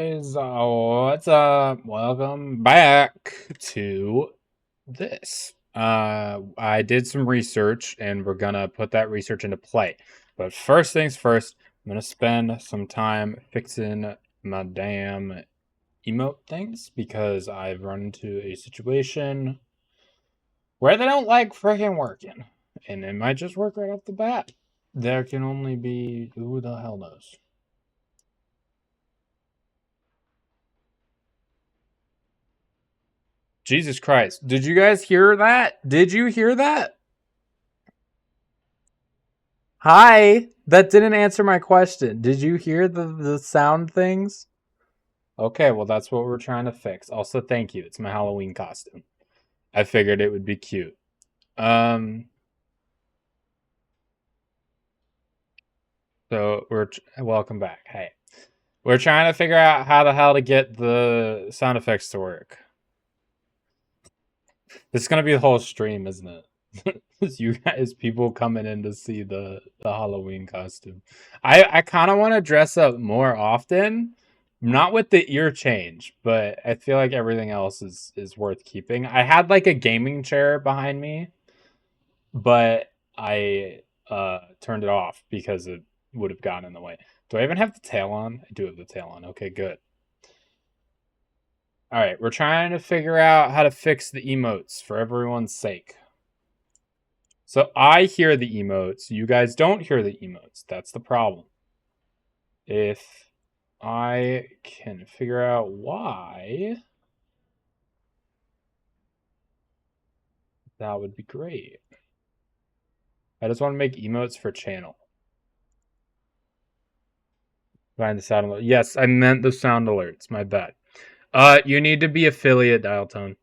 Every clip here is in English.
What's up? Welcome back to this. I did some research and we're gonna put that research into play. But first things first, I'm gonna spend some time fixing my damn emote things because I've run into a situation where they don't like freaking working. And it might just work right off the bat. There can only be who the hell knows. Jesus Christ. Did you guys hear that? Did you hear that? Hi. That didn't answer my question. Did you hear the sound things? Okay, well that's what we're trying to fix. Also, thank you. It's my Halloween costume. I figured it would be cute. So welcome back. Hey. We're trying to figure out how the hell to get the sound effects to work. This is gonna be the whole stream, isn't it? You guys, people coming in to see the Halloween costume. I kind of want to dress up more often, not with the ear change, but I feel like everything else is worth keeping. I had like a gaming chair behind me, but I turned it off because it would have gotten in the way. Do I even have the tail on? I do have the tail on. Okay, good. All right, we're trying to figure out how to fix the emotes for everyone's sake. So I hear the emotes. You guys don't hear the emotes. That's the problem. If I can figure out why, that would be great. I just want to make emotes for channel. Find the sound alert. Yes, I meant the sound alerts. My bad. You need to be affiliate dial tone.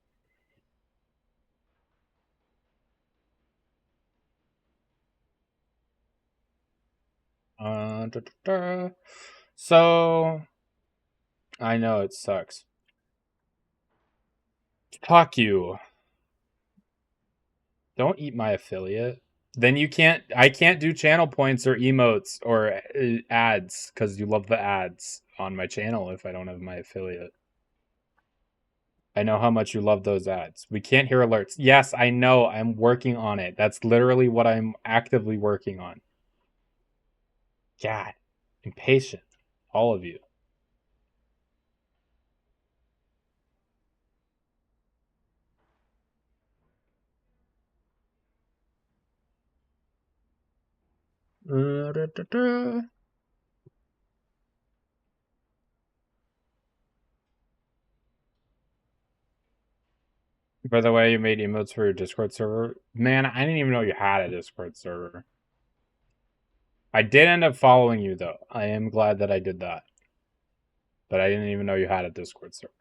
So I know it sucks. Fuck you. Don't eat my affiliate. Then I can't do channel points or emotes or ads because you love the ads on my channel if I don't have my affiliate. I know how much you love those ads. We can't hear alerts. Yes, I know. I'm working on it. That's literally what I'm actively working on. God, impatient. All of you. By the way, you made emotes for your Discord server. Man, I didn't even know you had a Discord server. I did end up following you, though. I am glad that I did that. But I didn't even know you had a Discord server.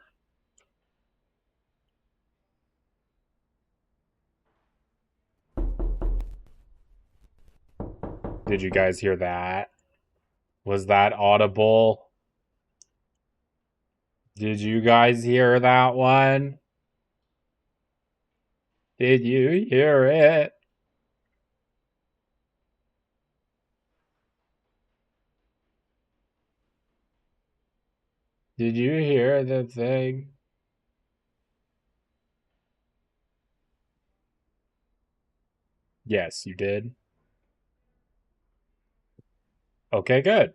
Did you guys hear that? Was that audible? Did you guys hear that one? Did you hear it? Did you hear the thing? Yes, you did. Okay, good.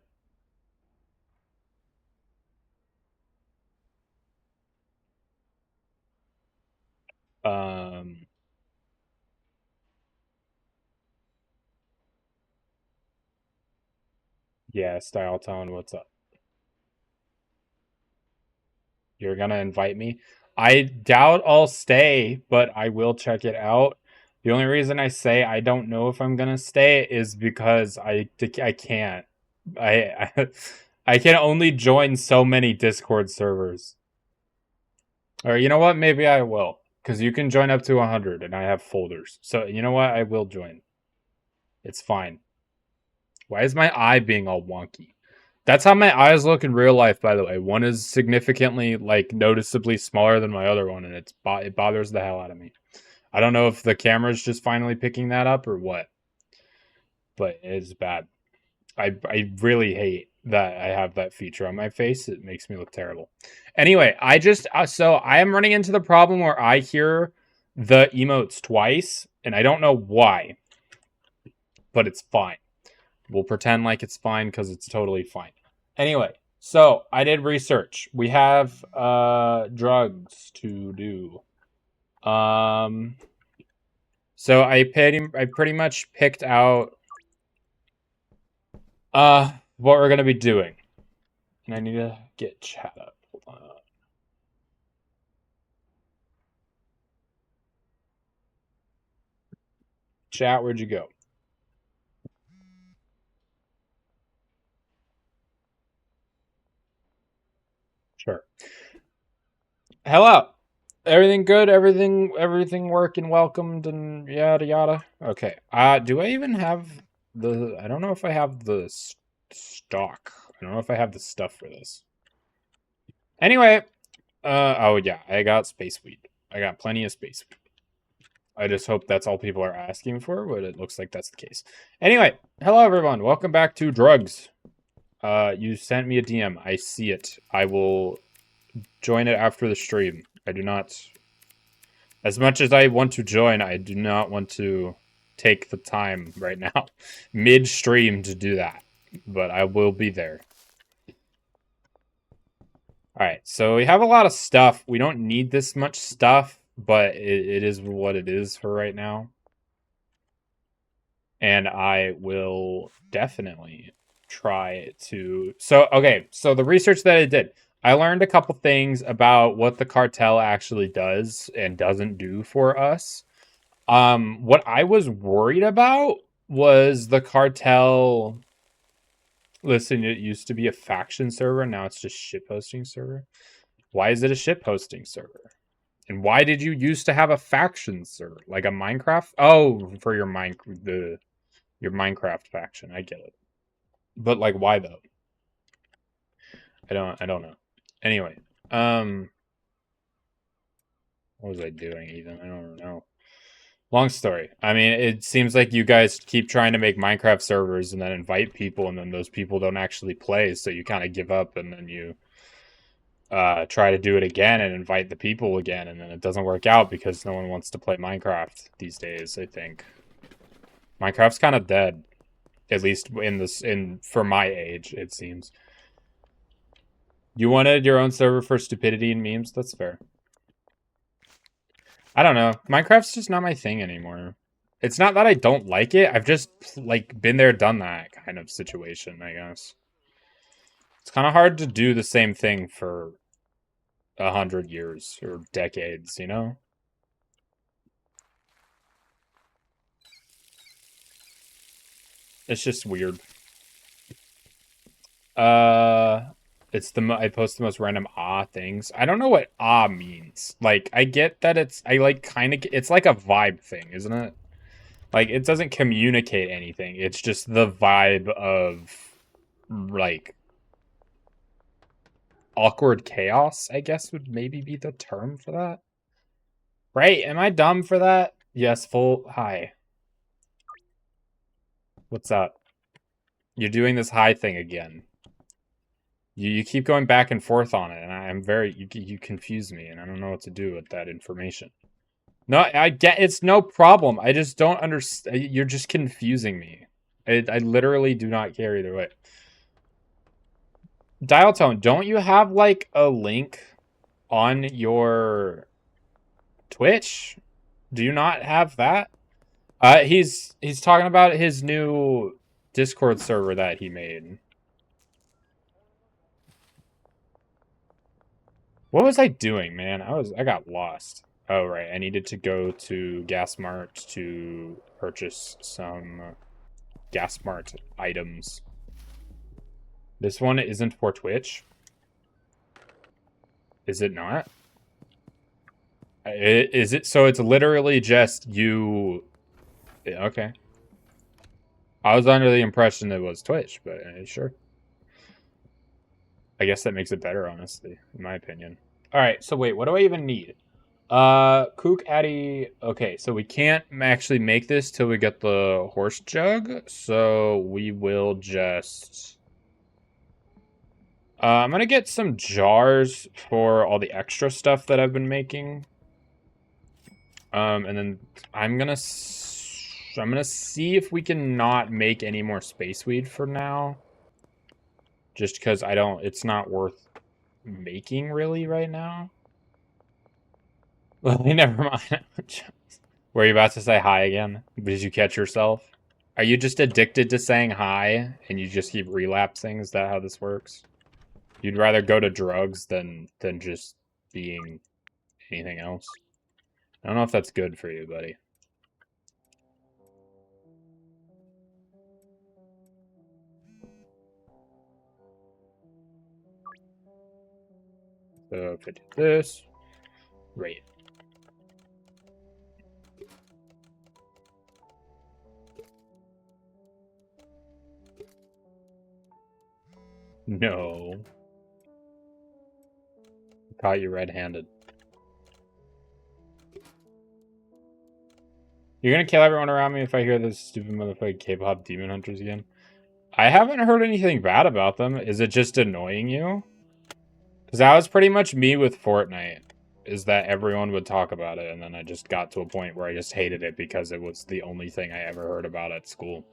Um, yeah, Style Tone, what's up? You're gonna invite me? I doubt I'll stay, but I will check it out. The only reason I say I don't know if I'm gonna stay is because I can't. I I can only join so many Discord servers. Or you know what? Maybe I will. Because you can join up to 100 and I have folders. So you know what? I will join. It's fine. Why is my eye being all wonky? That's how my eyes look in real life, by the way. One is significantly, like, noticeably smaller than my other one, and it bothers the hell out of me. I don't know if the camera's just finally picking that up or what, but it's bad. I really hate that I have that feature on my face. It makes me look terrible. Anyway, I just so I am running into the problem where I hear the emotes twice, and I don't know why, but it's fine. We'll pretend like it's fine because it's totally fine. Anyway, so I did research. We have drugs to do. So I pretty much picked out what we're gonna be doing. And I need to get chat up. Hold on. Chat, where'd you go? Sure. Hello. Everything good? Everything working, welcomed, and yada yada. Okay. Do I even have the? I don't know if I have the stock. I don't know if I have the stuff for this. Anyway, oh yeah, I got space weed. I got plenty of space weed. I just hope that's all people are asking for, but it looks like that's the case. Anyway, hello everyone. Welcome back to Drugs. You sent me a DM. I see it. I will join it after the stream. I do not... As much as I want to join, I do not want to take the time right now, mid-stream, to do that. But I will be there. Alright, so we have a lot of stuff. We don't need this much stuff, but it is what it is for right now. And I will definitely try to... So, okay, so the research that I did, I learned a couple things about what the cartel actually does and doesn't do for us. What I was worried about was the cartel... Listen, it used to be a faction server, now it's just shitposting server. Why is it a shitposting server? And why did you used to have a faction server? Like a Minecraft? Oh, for your your Minecraft faction. I get it. But like why though? I don't know. Anyway, what was I doing even? I don't know. Long story. I mean, it seems like you guys keep trying to make Minecraft servers and then invite people, and then those people don't actually play, so you kind of give up, and then you try to do it again and invite the people again, and then it doesn't work out because no one wants to play Minecraft these days, I think. Minecraft's kind of dead. At least for my age, it seems. You wanted your own server for stupidity and memes? That's fair. I don't know. Minecraft's just not my thing anymore. It's not that I don't like it. I've just, like, been there, done that kind of situation, I guess. It's kind of hard to do the same thing for 100 years or decades, you know? It's just weird. I post the most random things. I don't know what means. Like, I get that it's like a vibe thing, isn't it? Like, it doesn't communicate anything. It's just the vibe of, like, awkward chaos, I guess would maybe be the term for that. Right? Am I dumb for that? Yes, hi. What's up? You're doing this high thing again. You keep going back and forth on it, and I'm you confuse me, and I don't know what to do with that information. No, I get it's no problem. I just don't understand. You're just confusing me. I literally do not care either way. Dial tone, don't you have like a link on your Twitch? Do you not have that? He's talking about his new Discord server that he made. What was I doing, man? I got lost. Oh, right. I needed to go to Gas Mart to purchase some Gas Mart items. This one isn't for Twitch. Is it not? Is it? So it's literally just you... Okay. I was under the impression it was Twitch, but sure. I guess that makes it better, honestly, in my opinion. Alright, so wait, what do I even need? Kook Addy... Okay, so we can't actually make this till we get the horse jug, so we will just... I'm gonna get some jars for all the extra stuff that I've been making. And then I'm gonna see if we can not make any more space weed for now. Just because it's not worth making really right now. Well, never mind. Were you about to say hi again? Did you catch yourself? Are you just addicted to saying hi and you just keep relapsing? Is that how this works? You'd rather go to drugs than just being anything else? I don't know if that's good for you, buddy. So if I do this, right. No. Caught you red-handed. You're gonna kill everyone around me if I hear those stupid motherfucking K-pop demon hunters again? I haven't heard anything bad about them. Is it just annoying you? Because that was pretty much me with Fortnite. Is that everyone would talk about it, and then I just got to a point where I just hated it because it was the only thing I ever heard about at school.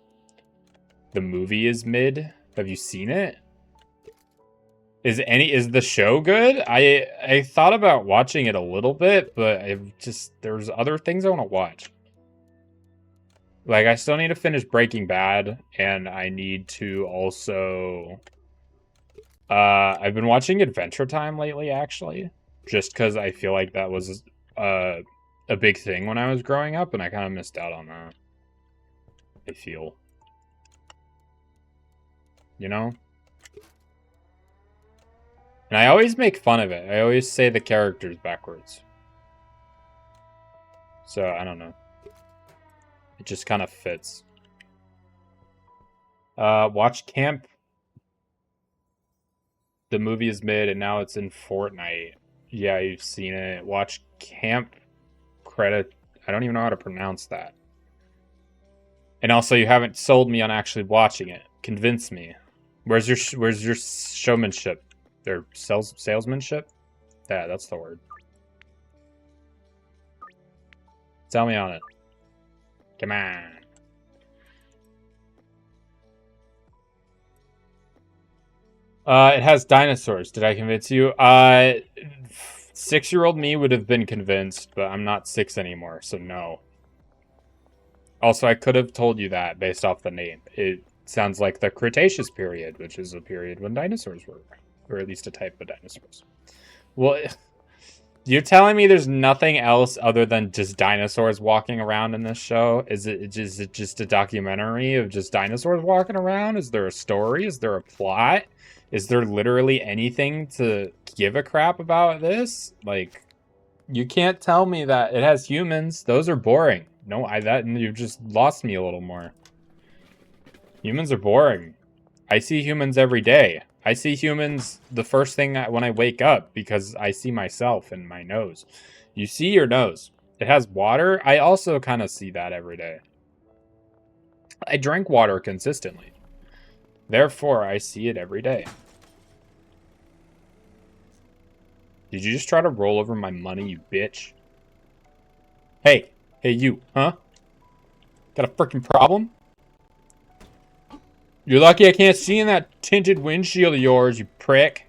The movie is mid. Have you seen it? Is the show good? I thought about watching it a little bit, but there's other things I want to watch. Like, I still need to finish Breaking Bad, and I need to also... I've been watching Adventure Time lately, actually. Just because I feel like that was a big thing when I was growing up, and I kind of missed out on that. I feel. You know? And I always make fun of it. I always say the characters backwards. So, I don't know. It just kind of fits. Watch Camp. The movie is mid, and now it's in Fortnite. Yeah, you've seen it. Watch Camp Credit. I don't even know how to pronounce that. And also, you haven't sold me on actually watching it. Convince me. Where's your showmanship? Their salesmanship? Yeah, that's the word. Tell me on it. Come on. It has dinosaurs. Did I convince you? 6-year-old me would have been convinced, but I'm not 6 anymore, so no. Also, I could have told you that based off the name. It sounds like the Cretaceous period, which is a period when dinosaurs were, or at least a type of dinosaurs. Well, you're telling me there's nothing else other than just dinosaurs walking around in this show? Is it just a documentary of just dinosaurs walking around? Is there a story? Is there a plot? Is there literally anything to give a crap about this? Like, you can't tell me that it has humans. Those are boring. No, you've just lost me a little more. Humans are boring. I see humans every day. I see humans the first thing when I wake up because I see myself in my nose. You see your nose. It has water. I also kind of see that every day. I drink water consistently. Therefore, I see it every day. Did you just try to roll over my money, you bitch? Hey. Hey, you. Huh? Got a freaking problem? You're lucky I can't see in that tinted windshield of yours, you prick.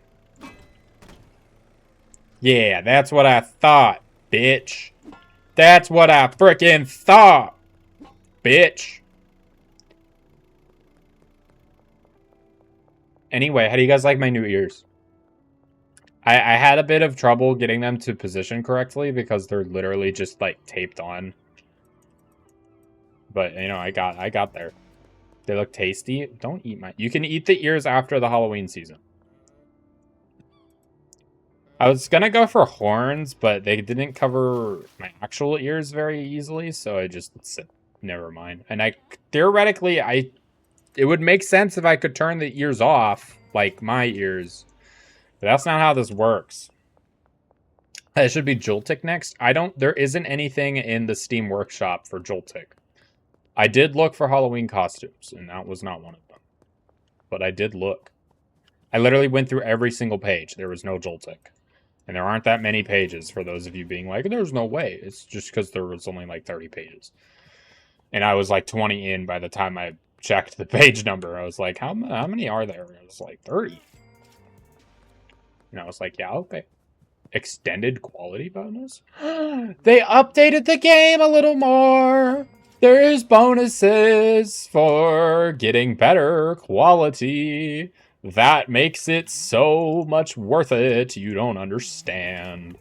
Yeah, that's what I thought, bitch. That's what I freaking thought, bitch. Anyway, how do you guys like my new ears? I had a bit of trouble getting them to position correctly because they're literally just like taped on. But you know, I got there. They look tasty. Don't eat my... You can eat the ears after the Halloween season. I was gonna go for horns, but they didn't cover my actual ears very easily, so I just said, never mind. And theoretically, it would make sense if I could turn the ears off, like my ears. But that's not how this works. It should be Joltik next. There isn't anything in the Steam Workshop for Joltik. I did look for Halloween costumes, and that was not one of them. But I did look. I literally went through every single page. There was no Joltik. And there aren't that many pages for those of you being like, there's no way. It's just because there was only like 30 pages. And I was like 20 in by the time I checked the page number. I was like, how many are there? I was like, 30. And I was like, yeah, okay. Extended quality bonus? They updated the game a little more. There's bonuses for getting better quality. That makes it so much worth it. You don't understand.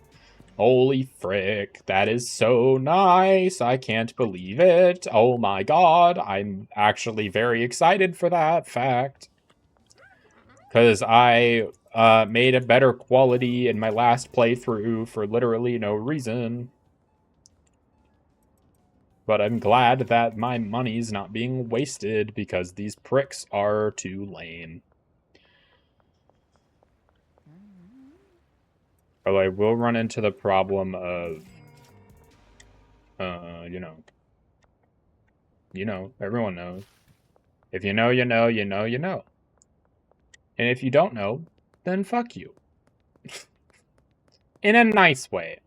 Holy frick, that is so nice. I can't believe it. Oh my god, I'm actually very excited for that fact. Because I made a better quality in my last playthrough for literally no reason. But I'm glad that my money's not being wasted because these pricks are too lame. Although I will run into the problem of, you know, everyone knows. If you know, you know, you know, you know. And if you don't know, then fuck you. In a nice way.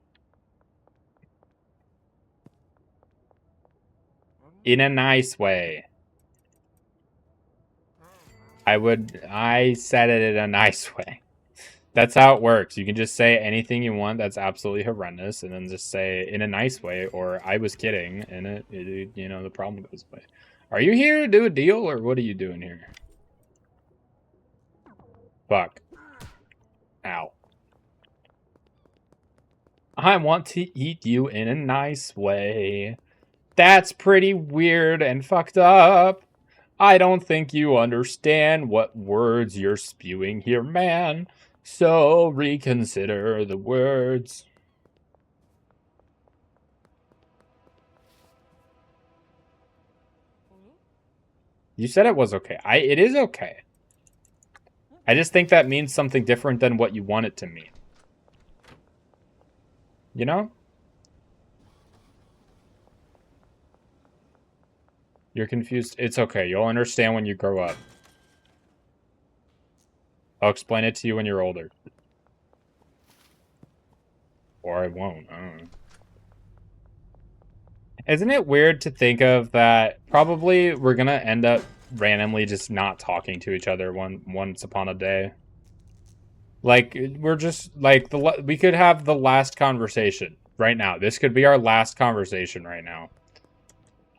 In a nice way. I said it in a nice way. That's how it works. You can just say anything you want that's absolutely horrendous and then just say in a nice way or I was kidding and it you know, the problem goes away. Are you here to do a deal or what are you doing here? Fuck. Ow. I want to eat you in a nice way. That's pretty weird and fucked up. I don't think you understand what words you're spewing here, man. So reconsider the words. You said it was okay. It is okay. I just think that means something different than what you want it to mean. You know? You're confused. It's okay. You'll understand when you grow up. I'll explain it to you when you're older. Or I won't. I don't know. Isn't it weird to think of that probably we're gonna end up randomly just not talking to each other once upon a day? Like, we're just, like, we could have the last conversation right now. This could be our last conversation right now.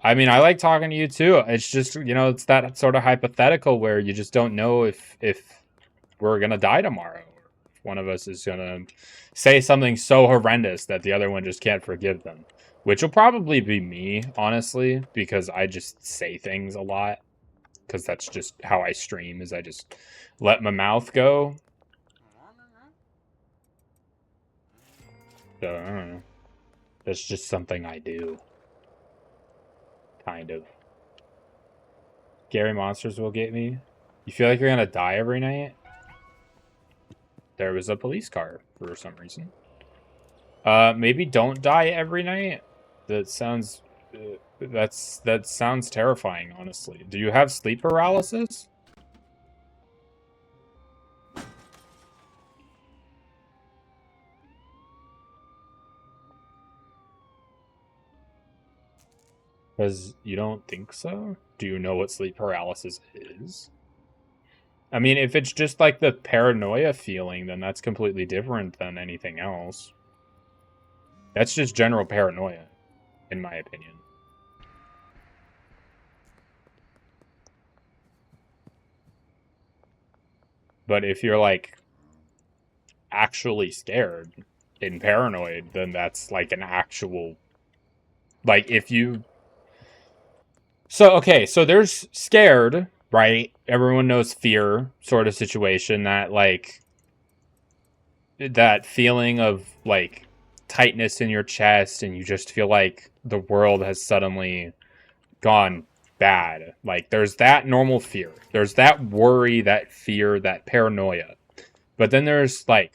I mean, I like talking to you too. It's just, you know, it's that sort of hypothetical where you just don't know if we're gonna die tomorrow. Or if one of us is gonna say something so horrendous that the other one just can't forgive them. Which will probably be me, honestly, because I just say things a lot. Because that's just how I stream, is I just let my mouth go. So, I don't know. That's just something I do. Kind of. Scary monsters will get me. You feel like you're gonna die every night? There was a police car for some reason. Maybe don't die every night. That sounds... that sounds terrifying, honestly. Do you have sleep paralysis? Because you don't think so? Do you know what sleep paralysis is? I mean, if it's just like the paranoia feeling, then that's completely different than anything else. That's just general paranoia, in my opinion. But if you're, like, actually scared and paranoid, then that's, like, an actual... Like, if you... So, okay, so there's scared, right? Everyone knows fear sort of situation, that, like... That feeling of, like, tightness in your chest, and you just feel like the world has suddenly gone bad. Like, there's that normal fear. There's that worry, that fear, that paranoia. But then there's, like,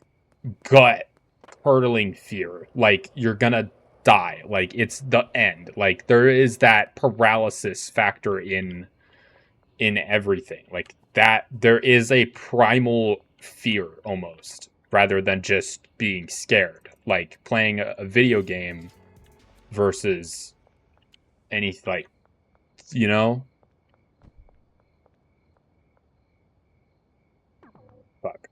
gut-curdling fear. Like, you're gonna die. Like, it's the end. Like, there is that paralysis factor in everything. Like, that, there is a primal fear almost, rather than just being scared. Like playing a video game versus any, like, you know? Fuck.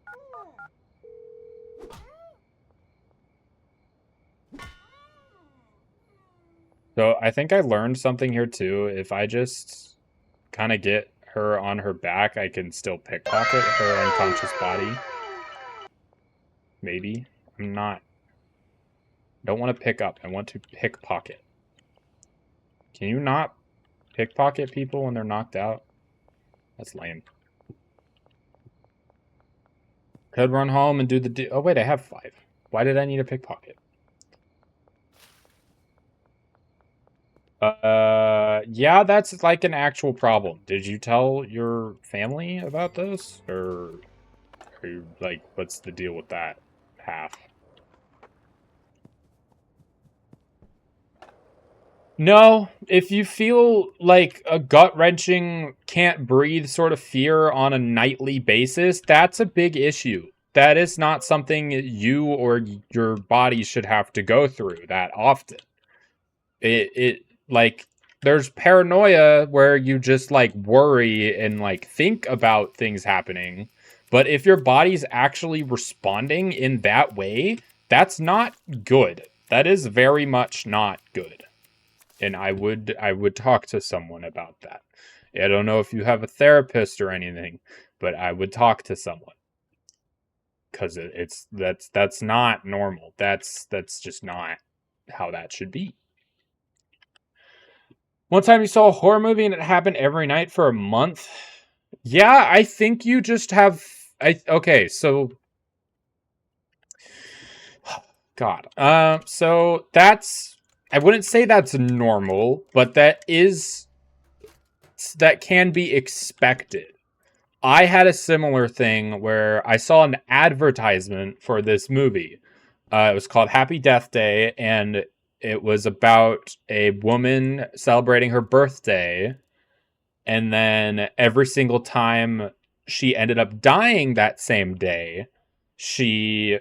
So I think I learned something here too. If I just kind of get her on her back, I can still pickpocket her unconscious body. Maybe. I'm not. Don't want to pick up. I want to pickpocket. Can you not pickpocket people when they're knocked out? That's lame. Could run home and do the... Oh, wait, I have 5. Why did I need a pickpocket? Yeah, that's like an actual problem. Did you tell your family about this? Or are you, like, what's the deal with that half? No, if you feel like a gut-wrenching, can't breathe sort of fear on a nightly basis, that's a big issue. That is not something you or your body should have to go through that often. It like, there's paranoia where you just like worry and like think about things happening. But if your body's actually responding in that way, that's not good. That is very much not good. And I would talk to someone about that. I don't know if you have a therapist or anything, but I would talk to someone, because that's not normal. That's just not how that should be. One time you saw a horror movie and it happened every night for a month. Yeah, I think you just have. Okay, so God. So that's, I wouldn't say that's normal, but that can be expected. I had a similar thing where I saw an advertisement for this movie. It was called Happy Death Day, and it was about a woman celebrating her birthday, and then every single time she ended up dying that same day, she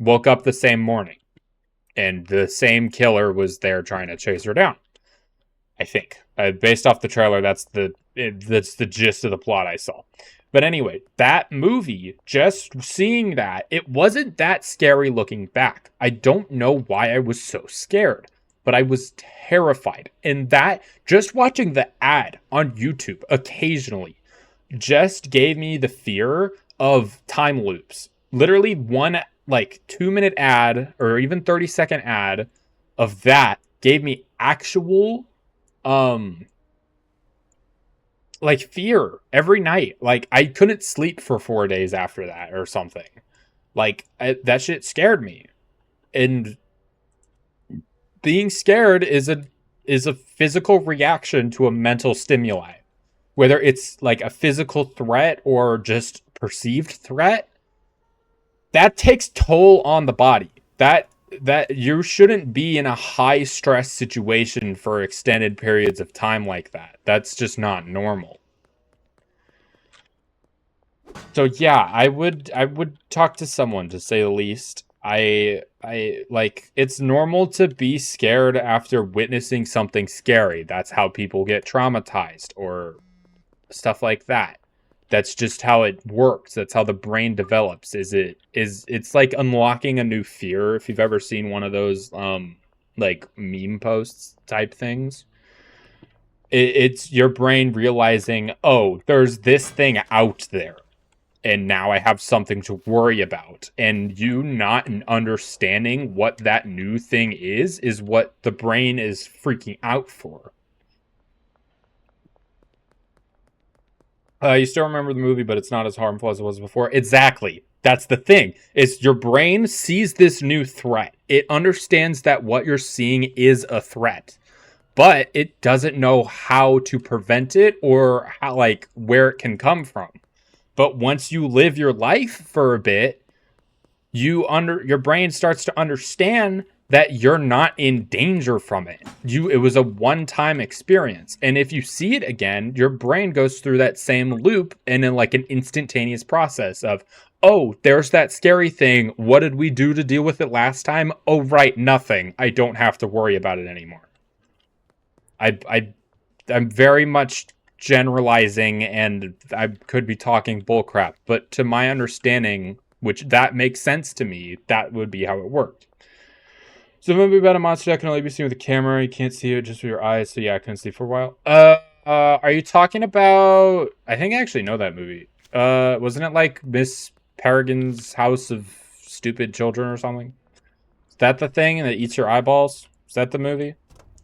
woke up the same morning, and the same killer was there trying to chase her down. I think, based off the trailer, that's the gist of the plot I saw. But anyway, that movie, just seeing that, it wasn't that scary looking back. I don't know why I was so scared, but I was terrified. And that, just watching the ad on YouTube occasionally, just gave me the fear of time loops. Literally one, like, 2-minute ad, or even 30-second ad of that gave me actual, like, fear every night. Like, I couldn't sleep for 4 days after that or something. Like, that shit scared me. And being scared is a physical reaction to a mental stimuli. Whether it's like a physical threat or just perceived threat, that takes toll on the body. That you shouldn't be in a high stress situation for extended periods of time like that. That's just not normal. So yeah, I would talk to someone, to say the least. I like, it's normal to be scared after witnessing something scary. That's how people get traumatized or stuff like that. That's just how it works. That's how the brain develops. It's like unlocking a new fear. If you've ever seen one of those like meme posts type things, it's your brain realizing, oh, there's this thing out there, and now I have something to worry about. And you not understanding what that new thing is what the brain is freaking out for. You still remember the movie, but it's not as harmful as it was before. Exactly. That's the thing. Is your brain sees this new threat. It understands that what you're seeing is a threat, but it doesn't know how to prevent it or how, like, where it can come from. But once you live your life for a bit, your brain starts to understand that you're not in danger from it. It was a one-time experience. And if you see it again, your brain goes through that same loop and in like an instantaneous process of, oh, there's that scary thing. What did we do to deal with it last time? Oh, right, nothing. I don't have to worry about it anymore. I'm very much generalizing and I could be talking bullcrap, but to my understanding, which that makes sense to me, that would be how it worked. So, a movie about a monster that can only be seen with a camera. You can't see it just with your eyes. So, yeah, I couldn't see for a while. Are you talking about? I think I actually know that movie. Wasn't it like Miss Peregrine's House of Stupid Children or something? Is that the thing that eats your eyeballs? Is that the movie?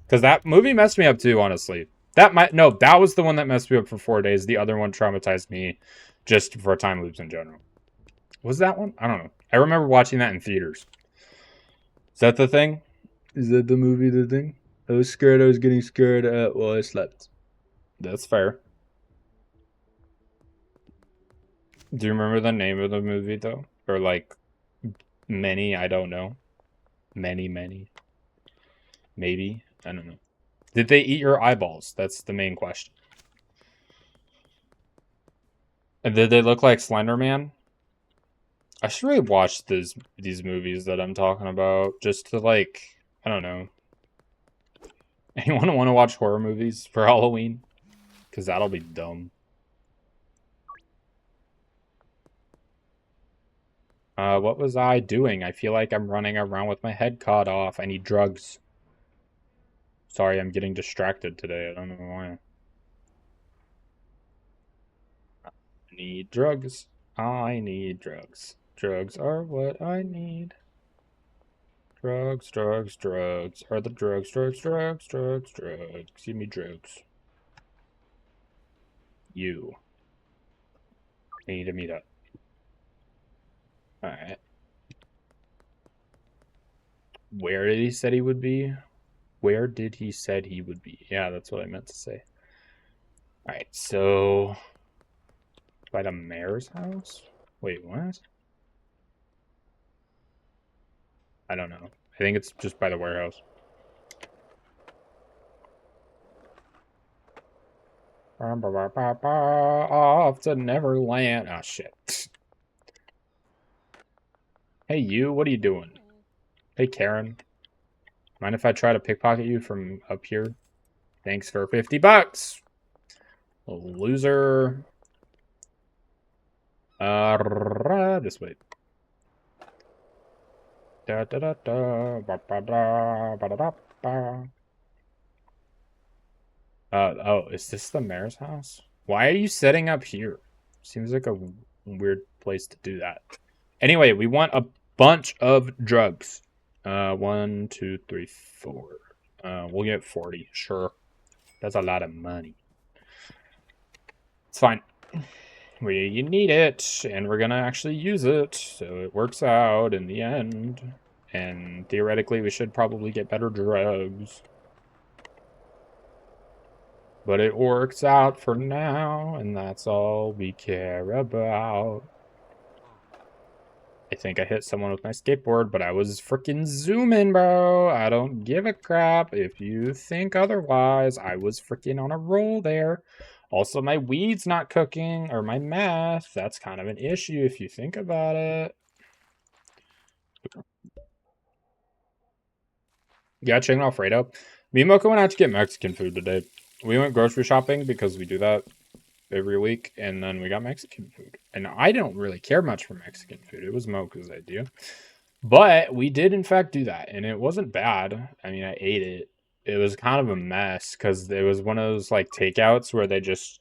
Because that movie messed me up too, honestly. That was the one that messed me up for 4 days. The other one traumatized me just for time loops in general. Was that one? I don't know. I remember watching that in theaters. Is that the thing? Is that the movie, the thing? I was scared I was getting scared while I slept. That's fair. Do you remember the name of the movie, though? Or, like, many? I don't know. Many. Maybe? I don't know. Did they eat your eyeballs? That's the main question. And did they look like Slender Man? I should really watch these movies that I'm talking about just to, like, I don't know. Anyone want to watch horror movies for Halloween? Because that'll be dumb. What was I doing? I feel like I'm running around with my head cut off. I need drugs. Sorry, I'm getting distracted today. I don't know why. I need drugs. I need drugs. Drugs are what I need. Drugs are the drugs. Give me drugs. You need to meet up. Alright. Where did he said he would be? Where did he said he would be? Yeah, that's what I meant to say. Alright, so by the mayor's house? Wait, what? I don't know. I think it's just by the warehouse. Off to Neverland. Oh, shit. Hey, you, what are you doing? Hey, Karen. Mind if I try to pickpocket you from up here? Thanks for 50 bucks. Loser. This way. Da da da da. Ba ba da. Ba da da ba. Oh, is this the mayor's house? Why are you setting up here? Seems like a weird place to do that. Anyway, we want a bunch of drugs. 1, 2, 3, 4. We'll get 40. Sure. That's a lot of money. It's fine. You need it, and we're gonna actually use it, so it works out in the end. And theoretically, we should probably get better drugs. But it works out for now, and that's all we care about. I think I hit someone with my skateboard, but I was freaking zooming, bro. I don't give a crap if you think otherwise. I was freaking on a roll there. Also, my weed's not cooking, or my meth. That's kind of an issue if you think about it. Yeah, chicken Alfredo. Me and Mocha went out to get Mexican food today. We went grocery shopping because we do that every week, and then we got Mexican food. And I don't really care much for Mexican food. It was Mocha's idea. But we did, in fact, do that, and it wasn't bad. I mean, I ate it. It was kind of a mess because it was one of those like takeouts where they just,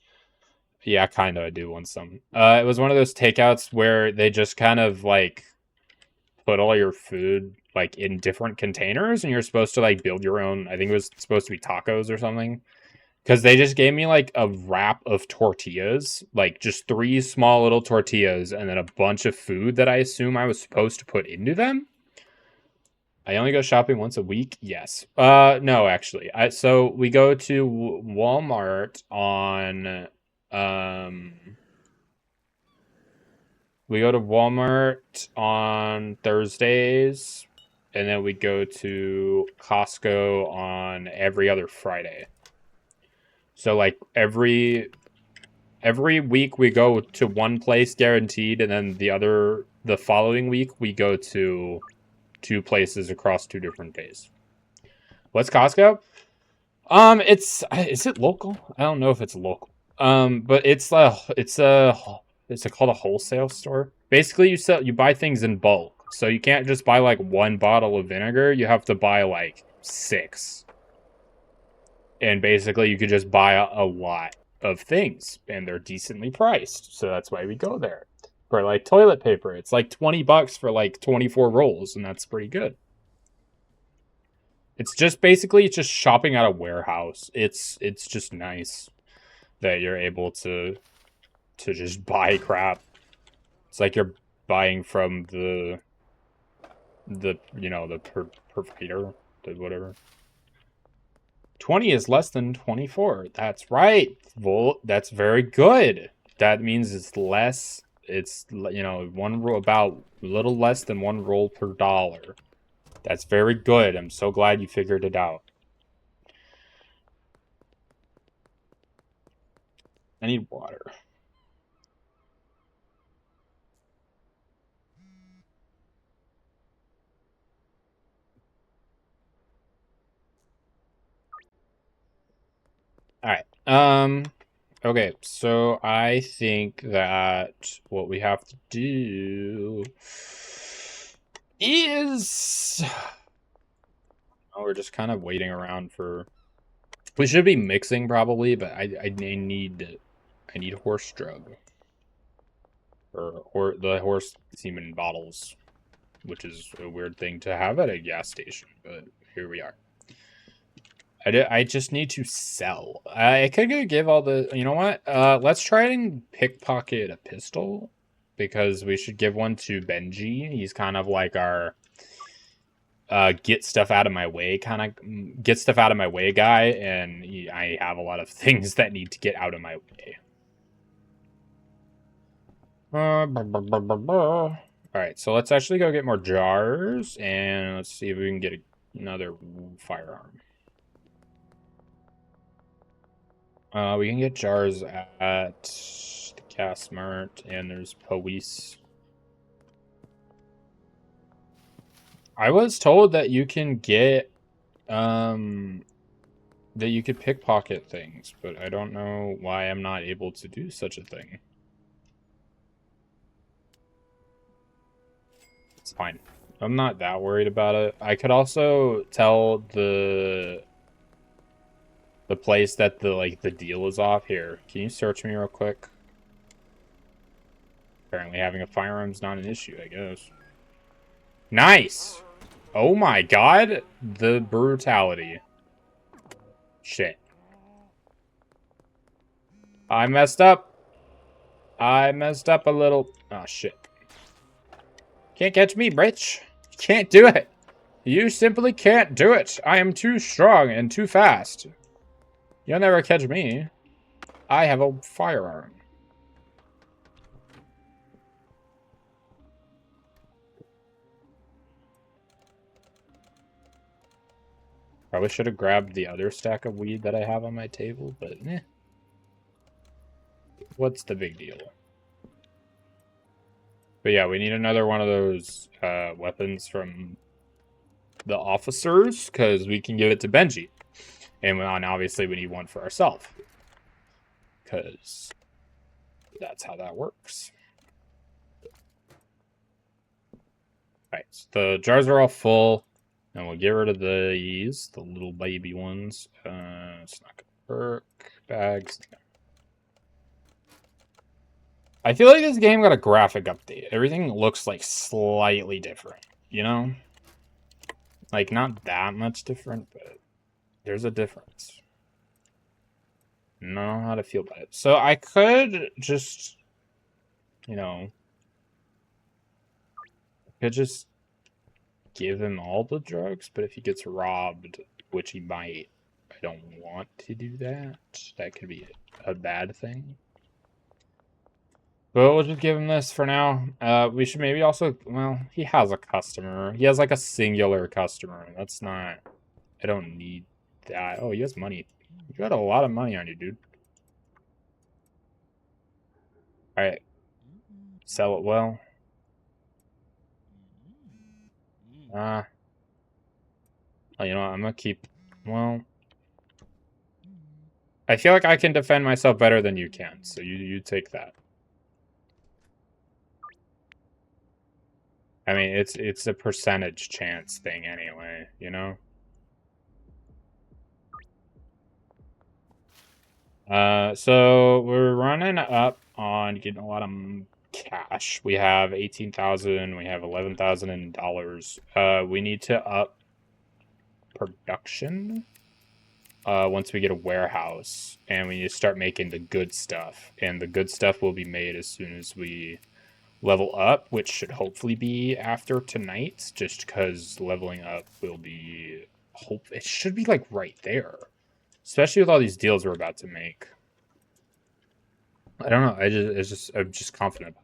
yeah, kind of. I do want some. It was one of those takeouts where they just kind of like put all your food like in different containers, and you're supposed to like build your own. I think it was supposed to be tacos or something. Because they just gave me like a wrap of tortillas, like just 3 small little tortillas, and then a bunch of food that I assume I was supposed to put into them. I only go shopping once a week. Yes. No, actually. So we go to Walmart on we go to Walmart on Thursdays and then we go to Costco on every other Friday. So like every week we go to one place guaranteed, and then the following week we go to 2 places across 2 different days. What's Costco? Is it local? I don't know if it's local. But it's called a wholesale store. Basically, you buy things in bulk, so you can't just buy like 1 bottle of vinegar. You have to buy like 6, and basically you could just buy a lot of things, and they're decently priced. So that's why we go there. For like toilet paper, it's like $20 for like 24 rolls, and that's pretty good. It's just basically just shopping at a warehouse. It's just nice that you're able to just buy crap. It's like you're buying from the provider, the whatever. 20 is less than 24. That's right. Well, that's very good. That means it's less. It's, one roll, about a little less than 1 roll per dollar. That's very good. I'm so glad you figured it out. I need water. All right. Okay, so I think that what we have to do is... Oh, we're just kind of waiting around for... We should be mixing probably, but I need horse drug. Or the horse semen bottles, which is a weird thing to have at a gas station, but here we are. I just need to sell. I could go give all the... You know what? Let's try and pickpocket a pistol, because we should give one to Benji. He's kind of like our get stuff out of my way guy, and I have a lot of things that need to get out of my way. Alright, so let's actually go get more jars, and let's see if we can get another firearm. We can get jars at the Gas Mart, and there's police. I was told that you can get, that you could pickpocket things, but I don't know why I'm not able to do such a thing. It's fine. I'm not that worried about it. I could also tell the place that the deal is off. Here, can you search me real quick? Apparently having a firearm's not an issue, I guess. Nice! Oh my god, the brutality. Shit. I messed up. I messed up a little. Oh, shit. Can't catch me, bitch. You can't do it. You simply can't do it. I am too strong and too fast. You'll never catch me. I have a firearm. Probably should have grabbed the other stack of weed that I have on my table, but eh. What's the big deal? But yeah, we need another one of those weapons from the officers, because we can give it to Benji. And obviously we need one for ourselves, because that's how that works. Alright, so the jars are all full. And we'll get rid of these, the little baby ones. It's not gonna work. Bags. I feel like this game got a graphic update. Everything looks like slightly different, you know? Like, not that much different, but there's a difference. I don't know how to feel about it. So I could just, I could just give him all the drugs, but if he gets robbed, which he might, I don't want to do that. That could be a bad thing. But we'll just give him this for now. We should maybe also... Well, he has a customer. He has, like, a singular customer. That's not... I don't need that. Oh, he has money. You got a lot of money on you, dude. Alright. Sell it well. Oh, you know what? I'm gonna keep... Well... I feel like I can defend myself better than you can, so you take that. I mean, it's a percentage chance thing anyway, you know? So we're running up on getting a lot of cash. We have 18,000, we have 11,000 in dollars. We need to up production once we get a warehouse, and we need to start making the good stuff. And the good stuff will be made as soon as we level up, which should hopefully be after tonight, just because leveling up will be it should be like right there, especially with all these deals we're about to make. I don't know. I'm just confident.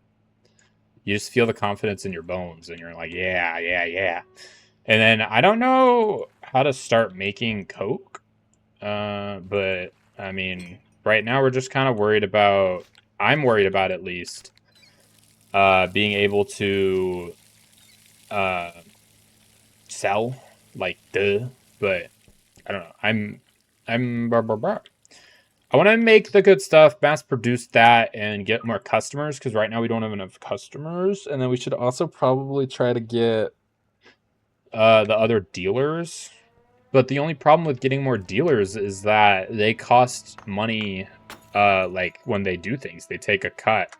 You just feel the confidence in your bones, and you're like, yeah, yeah, yeah. And then I don't know how to start making coke, but I mean, right now we're just kind of worried about. I'm worried about at least being able to sell, like, but I don't know. I'm I want to make the good stuff, mass produce that, and get more customers, because right now we don't have enough customers. And then we should also probably try to get the other dealers. But the only problem with getting more dealers is that they cost money, like, when they do things. They take a cut.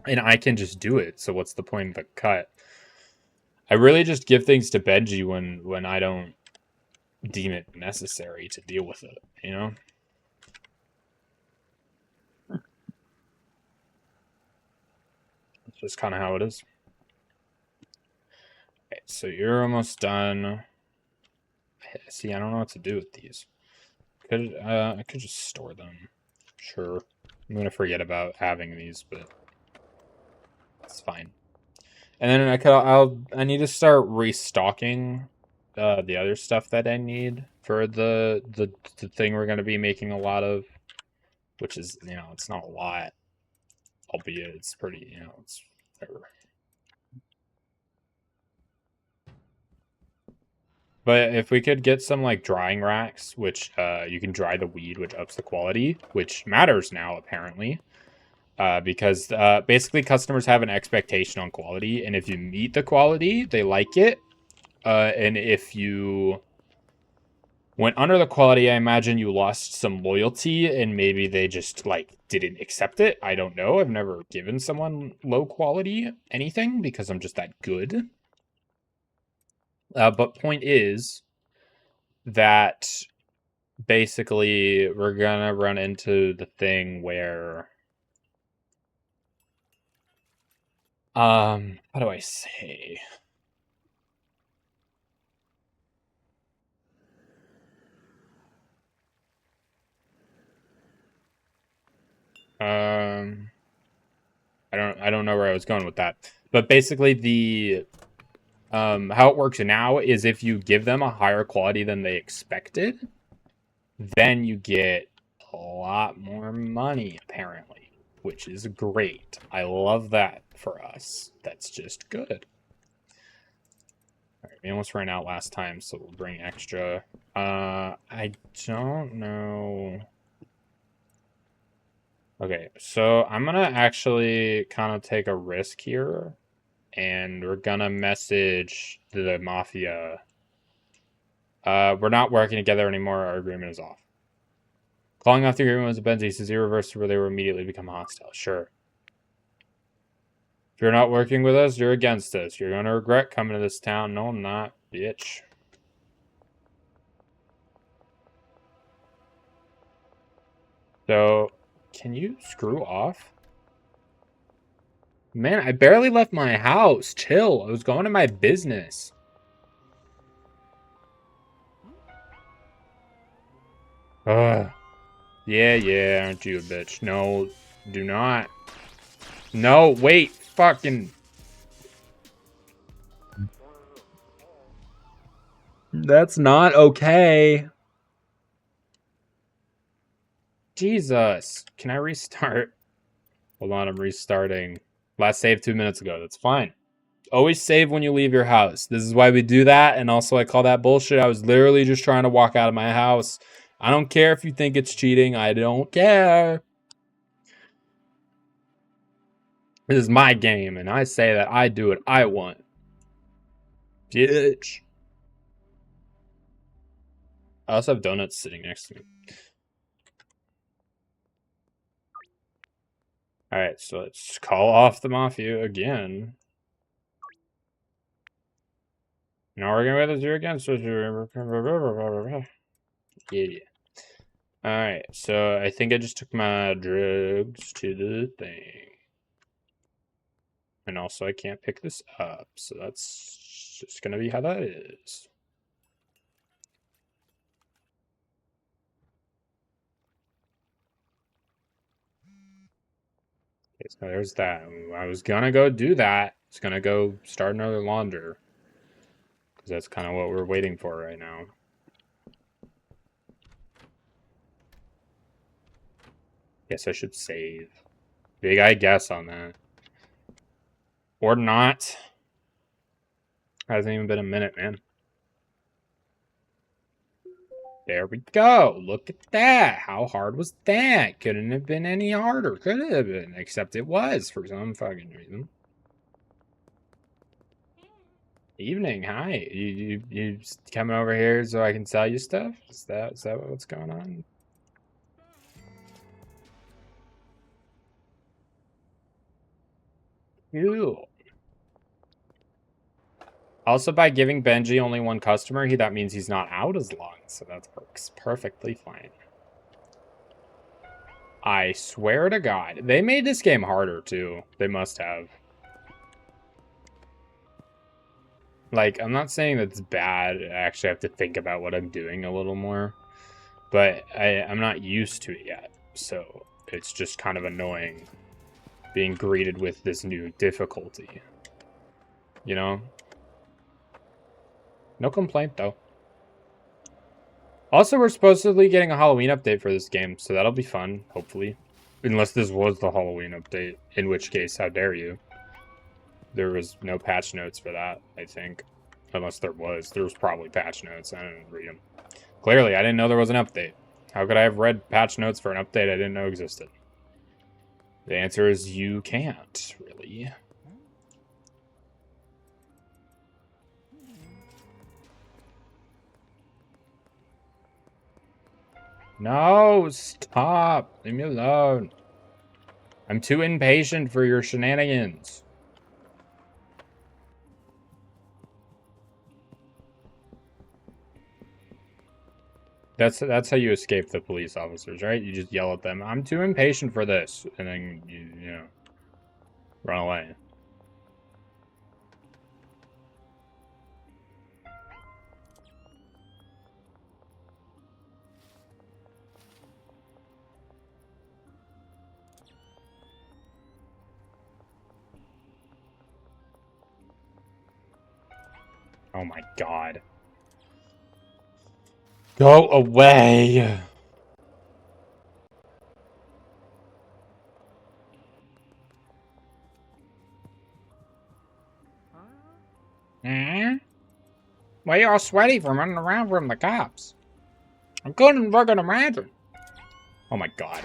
And I can just do it, so what's the point of the cut? I really just give things to Benji when I don't deem it necessary to deal with it, you know? It's just kind of how it is. Okay, so you're almost done. See, I don't know what to do with these. I could just store them. Sure. I'm gonna forget about having these, but it's fine. And then I need to start restocking the other stuff that I need for the thing we're gonna be making a lot of, which is, you know, it's not a lot, albeit it's pretty, you know, it's whatever. But if we could get some, like, drying racks, which you can dry the weed, which ups the quality, which matters now, apparently. Because basically customers have an expectation on quality, and if you meet the quality, they like it. And if you went under the quality, I imagine you lost some loyalty, and maybe they just, like, didn't accept it. I don't know. I've never given someone low quality anything, because I'm just that good. But point is that basically we're gonna run into the thing where how do I say, I don't know where I was going with that, but basically the how it works now is if you give them a higher quality than they expected, then you get a lot more money, apparently, which is great. I love that for us. That's just good. All right, we almost ran out last time, so we'll bring extra. I don't know. Okay, so I'm gonna actually kind of take a risk here, and we're gonna message the mafia. We're not working together anymore. Our agreement is off. Calling off the agreement was a Benzie, since irreversible, they will immediately become hostile. Sure. If you're not working with us, you're against us. You're gonna regret coming to this town. No, I'm not, bitch. So, can you screw off? Man, I barely left my house. Chill. I was going to my business. Ugh. Yeah, aren't you a bitch? No, do not. No, wait, fucking. That's not okay. Jesus. Can I restart? Hold on, I'm restarting. Last save 2 minutes ago. That's fine. Always save when you leave your house. This is why we do that. And also, I call that bullshit. I was literally just trying to walk out of my house. I don't care if you think it's cheating. I don't care. This is my game, and I say that I do what I want. Bitch. I also have donuts sitting next to me. Alright, so let's call off the Mafia again. Now we're going to do it again. So yeah. Alright, so I think I just took my drugs to the thing. And also I can't pick this up, so that's just going to be how that is. Okay, so there's that. I was going to go do that. I was going to go start another launder. Because that's kind of what we're waiting for right now. Guess I should save. Big I guess on that. Or not. Hasn't even been a minute, man. There we go. Look at that. How hard was that? Couldn't have been any harder. Could have been. Except it was for some fucking reason. Evening. Hi. You coming over here so I can sell you stuff? Is that what's going on? Cool. Also, by giving Benji only one customer, that means he's not out as long, so that works perfectly fine. I swear to God. They made this game harder, too. They must have. Like, I'm not saying that's bad. I actually have to think about what I'm doing a little more. But I'm not used to it yet. So, it's just kind of annoying being greeted with this new difficulty. You know? No complaint, though. Also, we're supposedly getting a Halloween update for this game, so that'll be fun, hopefully. Unless this was the Halloween update, in which case, how dare you. There was no patch notes for that, I think. Unless there was. There was probably patch notes. I didn't read them. Clearly, I didn't know there was an update. How could I have read patch notes for an update I didn't know existed? The answer is you can't, really. No, stop. Leave me alone. I'm too impatient for your shenanigans. That's how you escape the police officers, right? You just yell at them, I'm too impatient for this. And then, you know, run away. Oh my God. Go away. Why are you all sweaty from running around from the cops? I couldn't fucking imagine. Oh my God.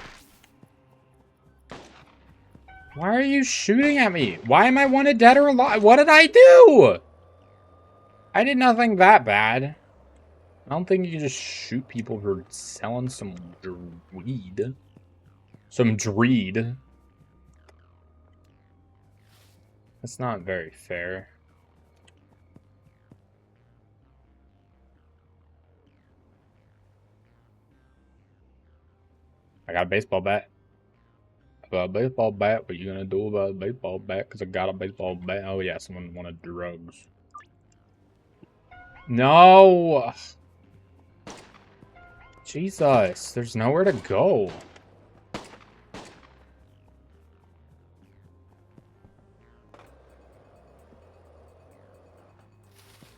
Why are you shooting at me? Why am I wanted dead or alive? What did I do? I did nothing that bad. I don't think you can just shoot people for selling some weed. Some dreed. That's not very fair. I got a baseball bat. I got a baseball bat. What you gonna do about a baseball bat? Because I got a baseball bat. Oh yeah, someone wanted drugs. No! Jesus, there's nowhere to go.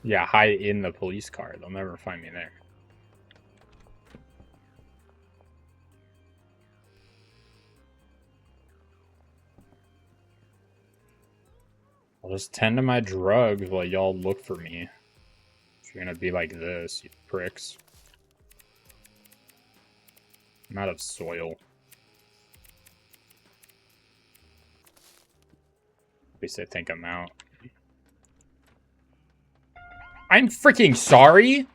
Yeah, hide in the police car. They'll never find me there. I'll just tend to my drugs while y'all look for me. If you're gonna be like this, you pricks. I'm out of soil. At least I think I'm out. I'm freaking sorry!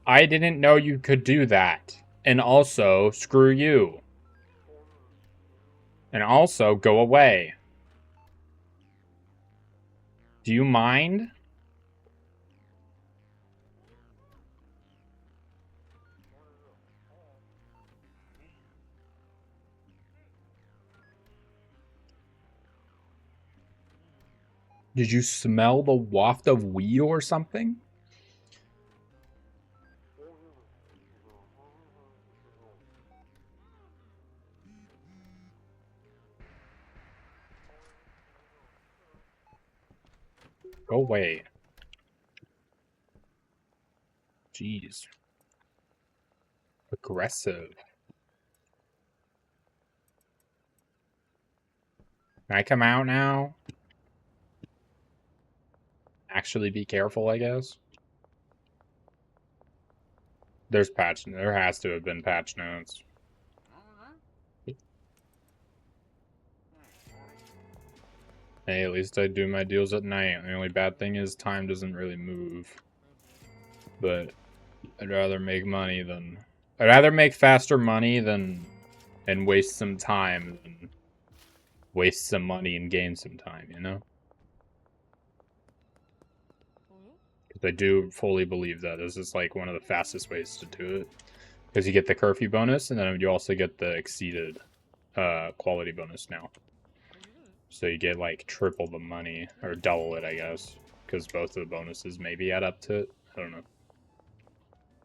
I didn't know you could do that. And also, screw you. And also, go away. Do you mind? Did you smell the waft of weed or something? Go away. Jeez. Aggressive. Can I come out now? Actually be careful, I guess. There's patch. There has to have been patch notes. Hey, at least I do my deals at night. The only bad thing is time doesn't really move. But I'd rather make money than... I'd rather make faster money than... and waste some time than... waste some money and gain some time, you know? Because I do fully believe that this is like one of the fastest ways to do it. Because you get the curfew bonus, and then you also get the exceeded quality bonus now. So you get like triple the money, or double it, I guess. Because both of the bonuses maybe add up to it. I don't know.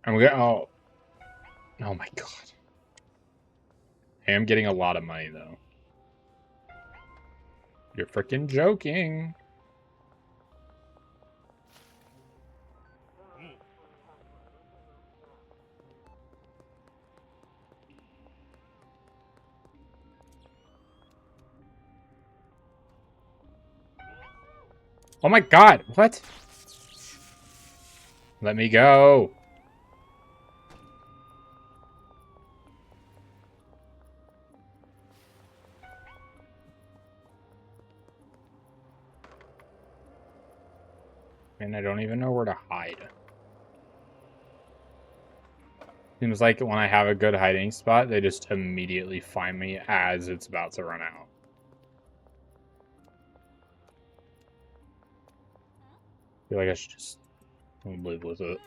I'm gonna... Oh. Oh my god. I am getting a lot of money, though. You're freaking joking. Oh my god, what? Let me go. And I don't even know where to hide. Seems like when I have a good hiding spot, they just immediately find me as it's about to run out. I feel like I should just live with it.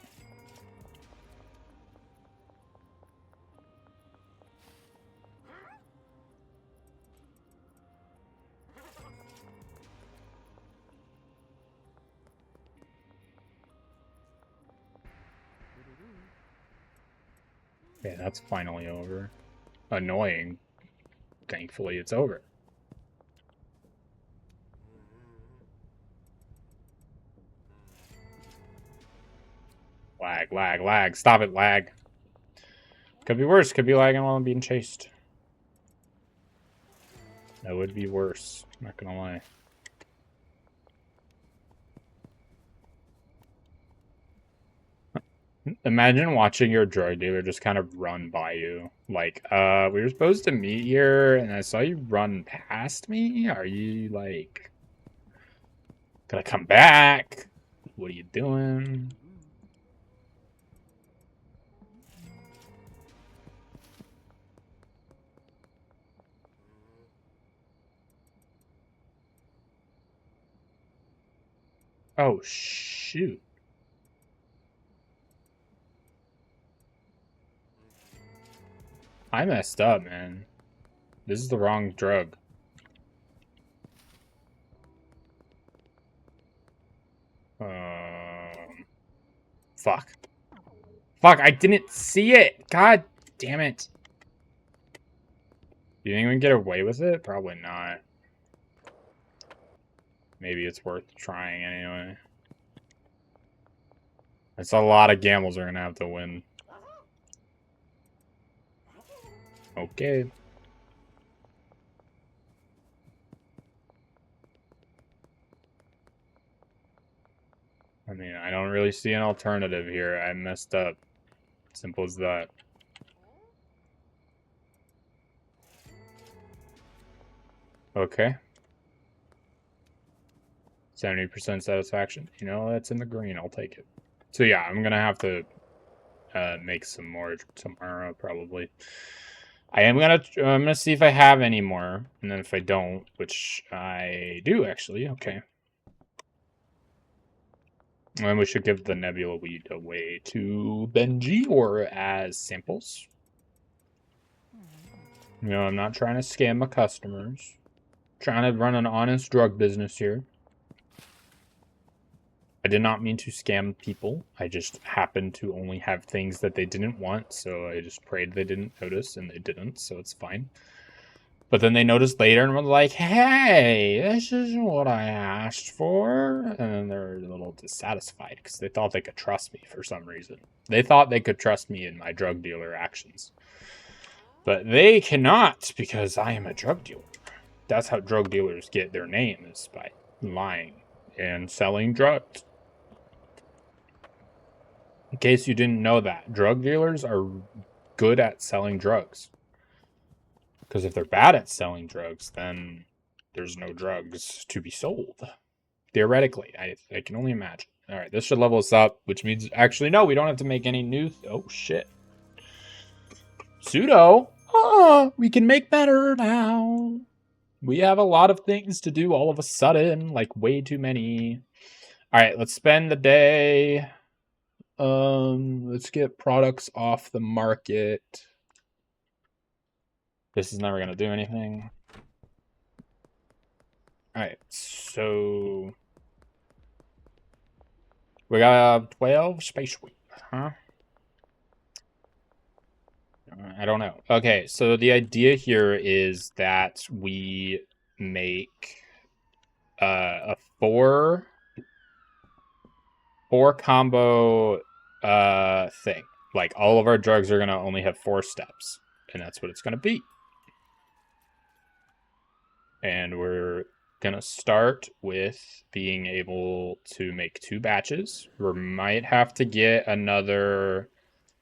Okay, that's finally over. Annoying. Thankfully, it's over. Lag, lag, lag. Stop it, lag. Could be worse. Could be lagging while I'm being chased. That would be worse. Not gonna lie. Imagine watching your drug dealer just kind of run by you. Like, we were supposed to meet here, and I saw you run past me? Are you, like... Gonna come back? What are you doing? Oh, shoot. I messed up, man. This is the wrong drug. Fuck. Fuck, I didn't see it! God damn it. Do you think we can get away with it? Probably not. maybe it's worth trying anyway. It's a lot of gambles we're gonna have to win. Okay. I mean, I don't really see an alternative here. I messed up. Simple as that. Okay. 70% satisfaction. You know, that's in the green. I'll take it. So yeah, I'm gonna have to make some more tomorrow, probably. I'm gonna see if I have any more, and then if I don't, which I do actually, okay. And then we should give the nebula weed away to Benji or as samples. You know, I'm not trying to scam my customers. I'm trying to run an honest drug business here. I did not mean to scam people. I just happened to only have things that they didn't want, so I just prayed they didn't notice, and they didn't, so it's fine. But then they noticed later and were like, hey, this isn't what I asked for. And then they're a little dissatisfied because they thought they could trust me for some reason. They thought they could trust me in my drug dealer actions. But they cannot because I am a drug dealer. That's how drug dealers get their name, is by lying and selling drugs. In case you didn't know that, drug dealers are good at selling drugs. Because if they're bad at selling drugs, then there's no drugs to be sold. Theoretically, I can only imagine. All right, this should level us up, which means actually no, we don't have to make any new. Oh shit, pseudo. We can make better now. We have a lot of things to do all of a sudden, like way too many. All right, let's spend the day. Let's get products off the market. This is never gonna do anything. Alright, so we got 12 space week, huh? I don't know. Okay, so the idea here is that we make a four combo thing. Like all of our drugs are gonna only have 4 steps, and that's what it's gonna be. And we're gonna start with being able to make 2 batches. We might have to get another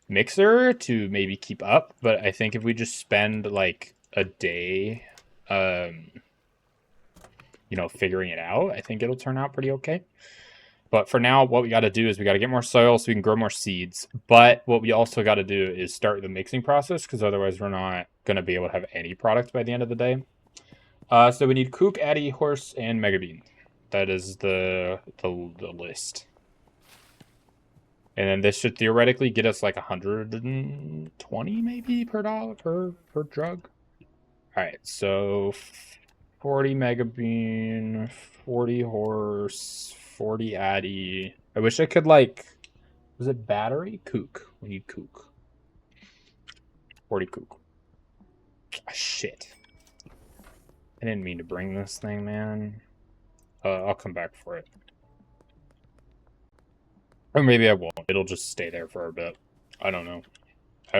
mixer to maybe keep up, but I think if we just spend like a day you know, figuring it out, I think it'll turn out pretty okay. But for now, what we got to do is we got to get more soil so we can grow more seeds. But what we also got to do is start the mixing process, because otherwise we're not going to be able to have any product by the end of the day. So we need Kook, Addy, Horse, and Mega Bean. That is the list. And then this should theoretically get us like 120 maybe per dollar per drug. All right, so 40 Mega Bean, 40 Horse, 40 Addy. I wish I could like, was it battery? Kook. We need Kook. 40 Kook. Ah, shit. I didn't mean to bring this thing, man. I'll come back for it. Or maybe I won't. It'll just stay there for a bit. I don't know. I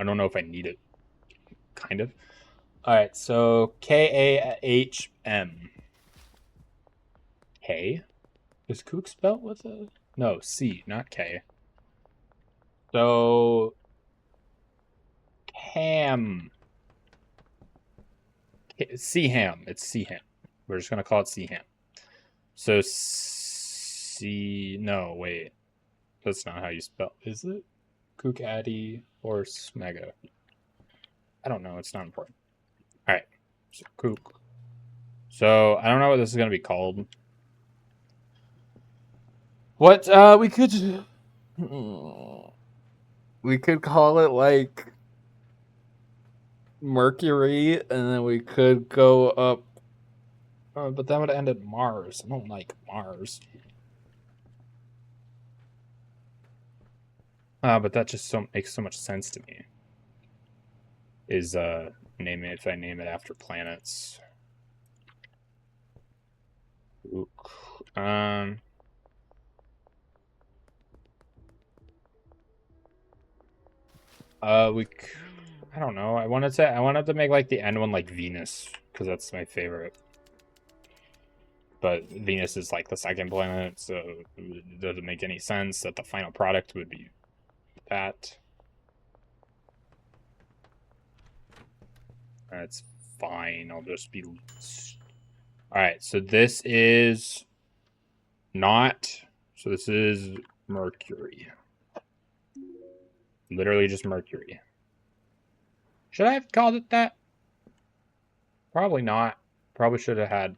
don't know if I need it. Kind of. Alright, so K-A-H-M. K? Is Kook spelled with a... No, C, not K. So... Ham. C-ham. It's C-ham. We're just going to call it C-ham. So C... No, wait. That's not how you spell... Is it? Kook, Addy, Horse, Mega. I don't know. It's not important. Alright. So, Kook. So, I don't know what this is going to be called. What, we could... We could call it, like... Mercury, and then we could go up... but that would end at Mars. I don't like Mars. But that just makes so much sense to me. Is, name it, if I name it after planets. I don't know. I wanted to make like the end one like Venus because that's my favorite. But Venus is like the second planet, so it doesn't make any sense that the final product would be that. That's fine. I'll just be. Alright, so this is not. So this is Mercury. Literally just Mercury. Should I have called it that? Probably not. Probably should have had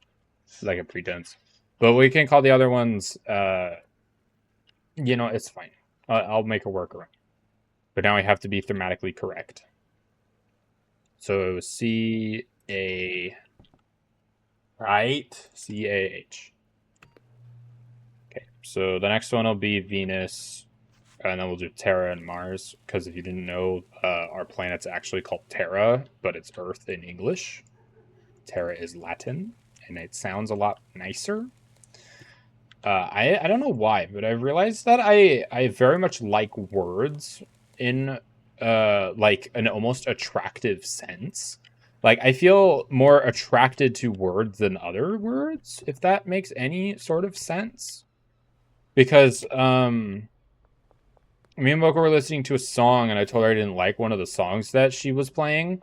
like a pretense. But we can call the other ones, you know, it's fine. I'll make a workaround. But now I have to be thematically correct. So C-A... Right? C-A-H. Okay, so the next one will be Venus, and then we'll do Terra and Mars, because if you didn't know, our planet's actually called Terra, but it's Earth in English. Terra is Latin, and it sounds a lot nicer. I don't know why, but I've realized that I very much like words in like an almost attractive sense. Like I feel more attracted to words than other words, if that makes any sort of sense. Because me and Mocha were listening to a song and I told her I didn't like one of the songs that she was playing.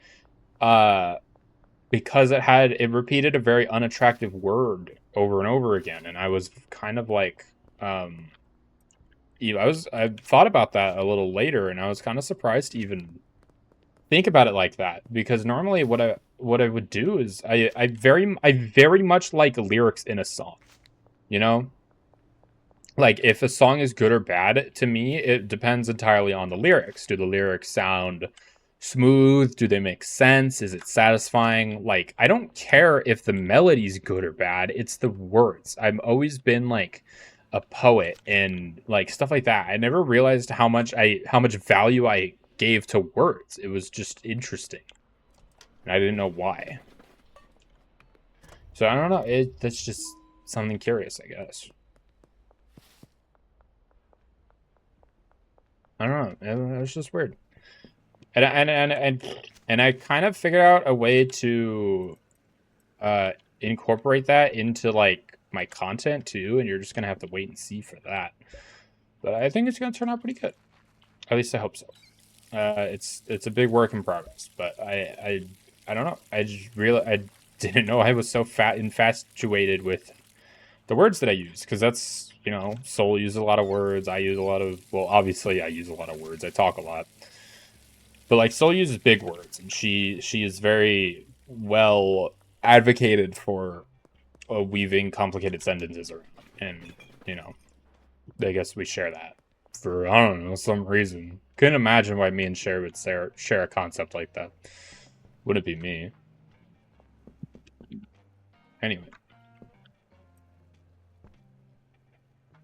Because it repeated a very unattractive word over and over again, and I was kind of like, I thought about that a little later, and I was kind of surprised to even think about it like that, because normally what I would do is I very much like lyrics in a song, you know. Like if a song is good or bad to me, it depends entirely on the lyrics. Do the lyrics sound smooth? Do they make sense? Is it satisfying? Like I don't care if the melody's good or bad. It's the words. I've always been like a poet and like stuff like that. I never realized how much value I gave to words. It was just interesting. And I didn't know why. So I don't know. That's just something curious, I guess. I don't know. It was just weird. And I kind of figured out a way to incorporate that into like my content too, and you're just gonna have to wait and see for that. But I think it's gonna turn out pretty good. At least I hope so. It's a big work in progress, but I don't know. I didn't know I was so infatuated with the words that I use, because that's, you know, Soul uses a lot of words. I use a lot of, well, obviously I use a lot of words. I talk a lot. But like Soul uses big words, and she is very well advocated for weaving complicated sentences around. And you know, I guess we share that for, I don't know, some reason. Couldn't imagine why me and Cher would share a concept like that. Wouldn't be me. Anyway.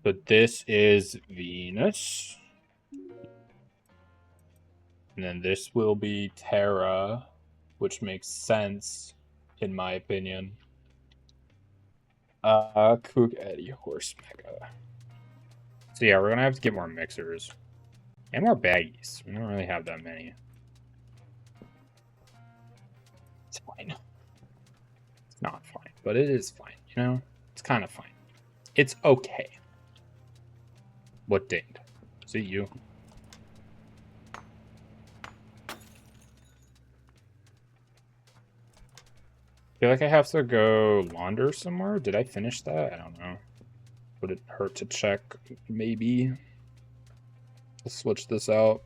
But this is Venus. And then this will be Terra, which makes sense, in my opinion. Kook Eddie Horse Mega. So yeah, we're gonna have to get more mixers. And more baggies. We don't really have that many. It's fine. It's not fine, but it is fine, you know? It's kind of fine. It's okay. What dinged? Is it you? I feel like I have to go launder somewhere. Did I finish that? I don't know. Would it hurt to check? Maybe. Let's switch this out.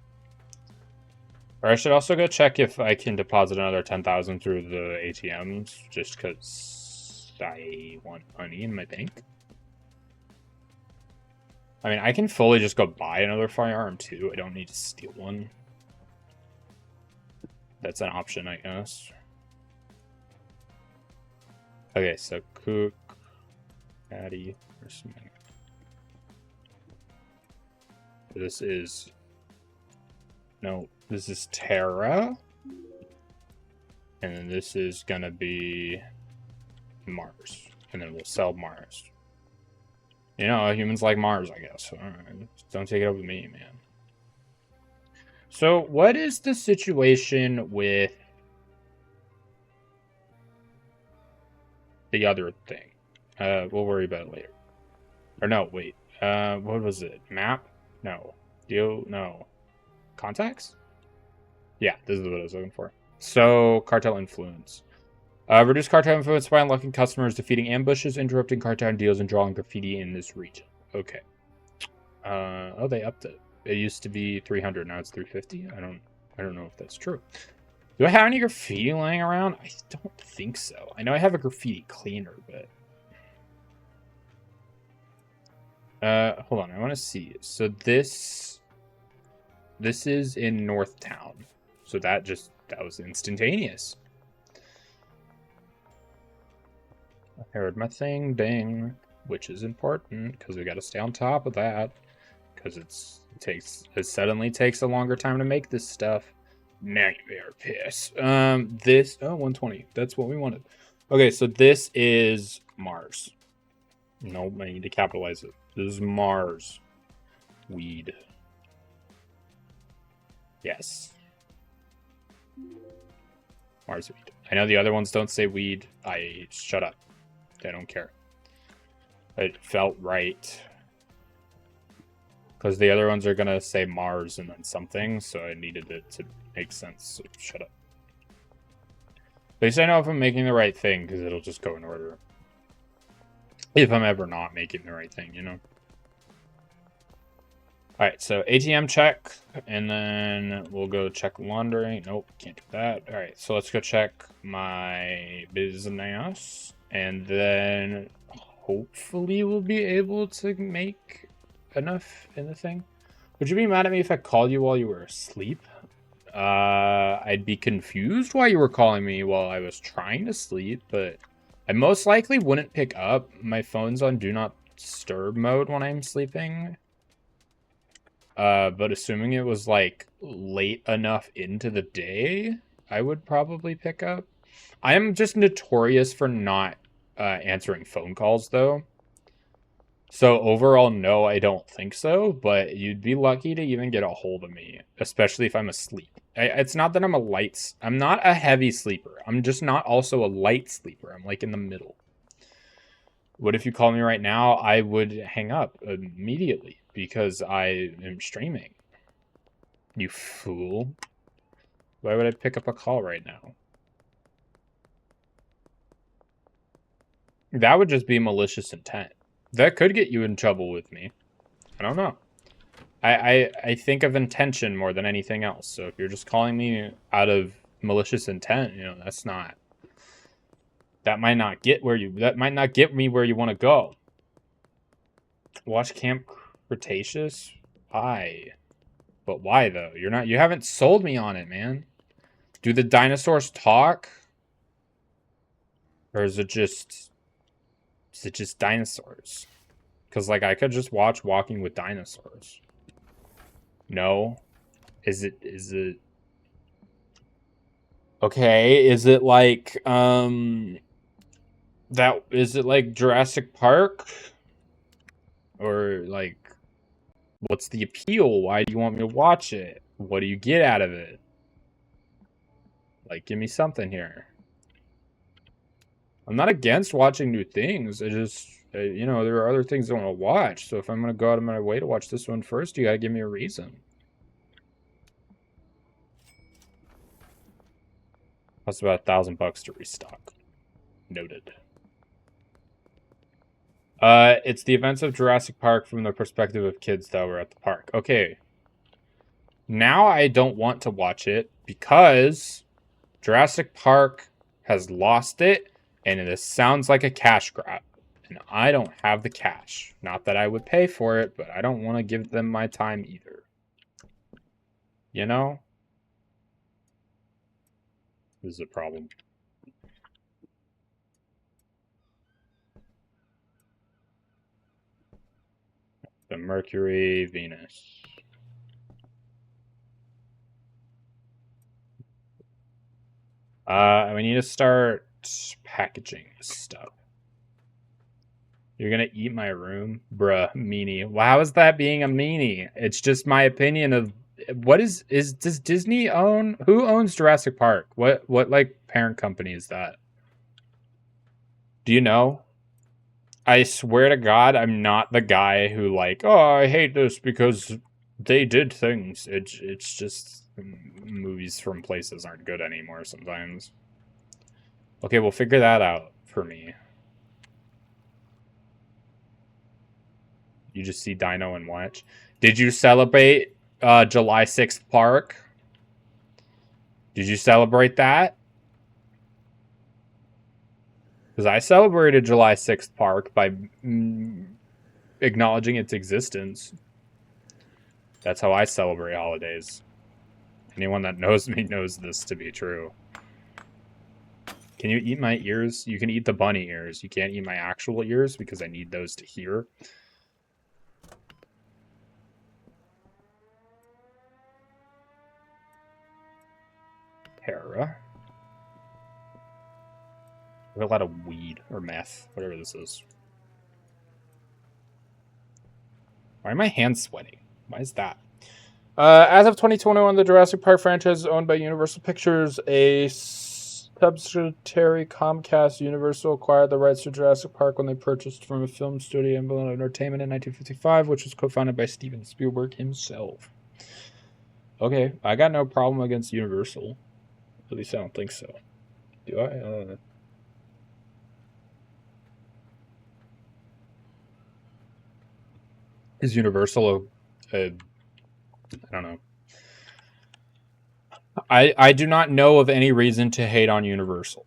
Or I should also go check if I can deposit another 10,000 through the ATMs, just because I want money in my bank. I mean, I can fully just go buy another firearm too. I don't need to steal one. That's an option, I guess. Okay, so Cook, Patty, or something. This is, no, this is Terra. And then this is gonna be Mars. and then we'll sell Mars. You know, humans like Mars, I guess. Just don't take it up with me, man. So, what is the situation with the other thing? We'll worry about it later. Or no, wait. What was it? Map? No. Deal? No. Contacts? Yeah, this is what I was looking for. So, cartel influence. Reduce cartel influence by unlocking customers, defeating ambushes, interrupting cartel deals, and drawing graffiti in this region. Okay. Oh, they upped it. It used to be 300, now it's 350. I don't know if that's true. Do I have any graffiti laying around? I don't think so. I know I have a graffiti cleaner, but hold on, I want to see. So this is in North Town. So that was instantaneous. I heard my thing ding, which is important because we got to stay on top of that because it suddenly takes a longer time to make this stuff. Nightmare piss. This 120. That's what we wanted. Okay, so this is Mars. Nope, I need to capitalize it. This is Mars. Weed. Yes. Mars weed. I know the other ones don't say weed. Shut up. I don't care. It felt right. Because the other ones are gonna say Mars and then something, so I needed it to make sense, so shut up. At least I know if I'm making the right thing, because it'll just go in order. If I'm ever not making the right thing, you know? Alright, so ATM check, and then we'll go check laundering. Nope, can't do that. Alright, so let's go check my business, and then hopefully we'll be able to make enough in the thing. Would you be mad at me if I called you while you were asleep? I'd be confused why you were calling me while I was trying to sleep, but I most likely wouldn't pick up. My phone's on do not disturb mode when I'm sleeping. But assuming it was like late enough into the day, I would probably pick up. I am just notorious for not answering phone calls though. So overall, no, I don't think so, but you'd be lucky to even get a hold of me, especially if I'm asleep. It's not that I'm not a heavy sleeper. I'm just not also a light sleeper. I'm like in the middle. What if you call me right now? I would hang up immediately because I am streaming. You fool. Why would I pick up a call right now? That would just be malicious intent. That could get you in trouble with me. I don't know. I think of intention more than anything else. So if you're just calling me out of malicious intent, you know, that might not get me where you want to go. Watch Camp Cretaceous? Why? But why though? You haven't sold me on it, man. Do the dinosaurs talk? Or is it just dinosaurs? Because like I could just watch Walking with Dinosaurs. No. Is it okay, is it like is it like Jurassic Park? Or like what's the appeal? Why do you want me to watch it? What do you get out of it? Like give me something here. I'm not against watching new things. I just you know, there are other things I want to watch. So if I'm going to go out of my way to watch this one first, you got to give me a reason. Costs about $1,000 to restock. Noted. It's the events of Jurassic Park from the perspective of kids that were at the park. Okay. Now I don't want to watch it because Jurassic Park has lost it, and this sounds like a cash grab. And I don't have the cash. Not that I would pay for it, but I don't want to give them my time either. You know? This is a problem. The Mercury, Venus. We need to start packaging this stuff. You're gonna eat my room? Bruh, meanie. Well, how is that being a meanie? It's just my opinion of what does Disney own? Who owns Jurassic Park? What like parent company is that? Do you know? I swear to God, I'm not the guy who like, oh, I hate this because they did things. It's just movies from places aren't good anymore sometimes. Okay, we'll figure that out for me. You just see Dino and watch. Did you celebrate July 6th Park? Did you celebrate that? Because I celebrated July 6th Park by acknowledging its existence. That's how I celebrate holidays. Anyone that knows me knows this to be true. Can you eat my ears? You can eat the bunny ears. You can't eat my actual ears because I need those to hear. Hera. We have a lot of weed or meth, whatever this is. Why are my hands sweating? Why is that? As of 2021, the Jurassic Park franchise is owned by Universal Pictures. A subsidiary Comcast Universal acquired the rights to Jurassic Park when they purchased from a film studio in Entertainment in 1955, which was co-founded by Steven Spielberg himself. Okay, I got no problem against Universal. At least I don't think so. Do I? Is Universal I don't know. I do not know of any reason to hate on Universal.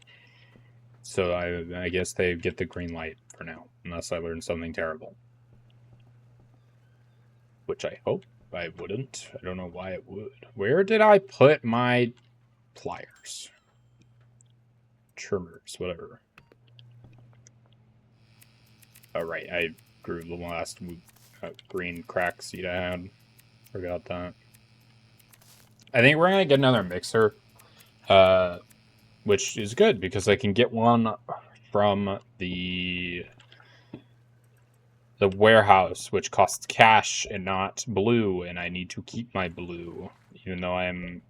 So I guess they get the green light for now, unless I learn something terrible. Which I hope I wouldn't. I don't know why it would. Where did I put my pliers? Trimmers, whatever. Oh, right. I grew the last green crack seed I had. Forgot that. I think we're going to get another mixer. Which is good because I can get one from the warehouse, which costs cash and not blue, and I need to keep my blue, even though I'm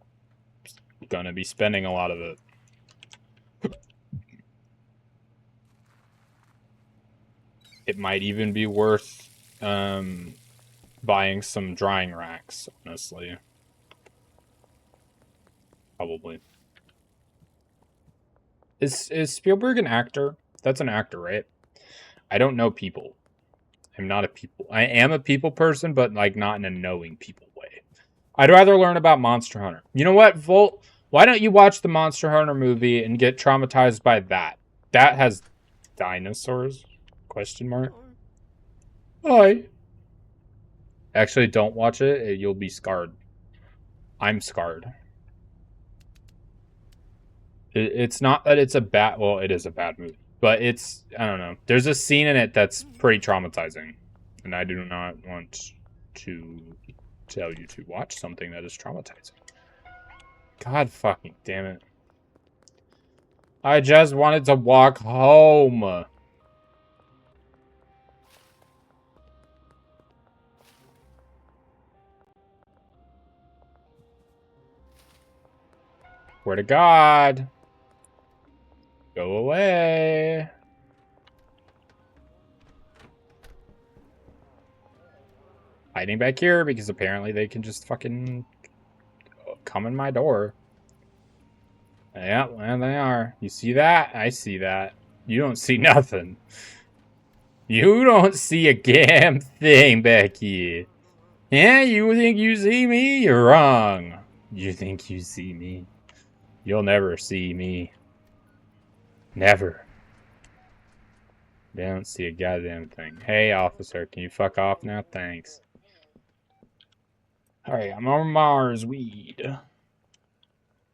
gonna be spending a lot of it. It might even be worth buying some drying racks, honestly. Probably. Is Spielberg an actor? That's an actor, right? I don't know people. I'm not a people. I am a people person, but like not in a knowing people way. I'd rather learn about Monster Hunter. You know what, Volt? Why don't you watch the Monster Hunter movie and get traumatized by that? That has dinosaurs? Question mark. Hi. Actually, don't watch it. You'll be scarred. I'm scarred. It's not that it's a bad... Well, it is a bad movie. But it's... I don't know. There's a scene in it that's pretty traumatizing. And I do not want to tell you to watch something that is traumatizing. God fucking damn it. I just wanted to walk home. Swear to God. Go away. Hiding back here because apparently they can just fucking come in my door. Yeah, and they are. You see that? I see that. You don't see nothing. You don't see a damn thing back here. Yeah, you think you see me? You're wrong. You think you see me? You'll never see me. Never. They don't see a goddamn thing. Hey, officer, can you fuck off now? Thanks. Alright, I'm on Mars weed.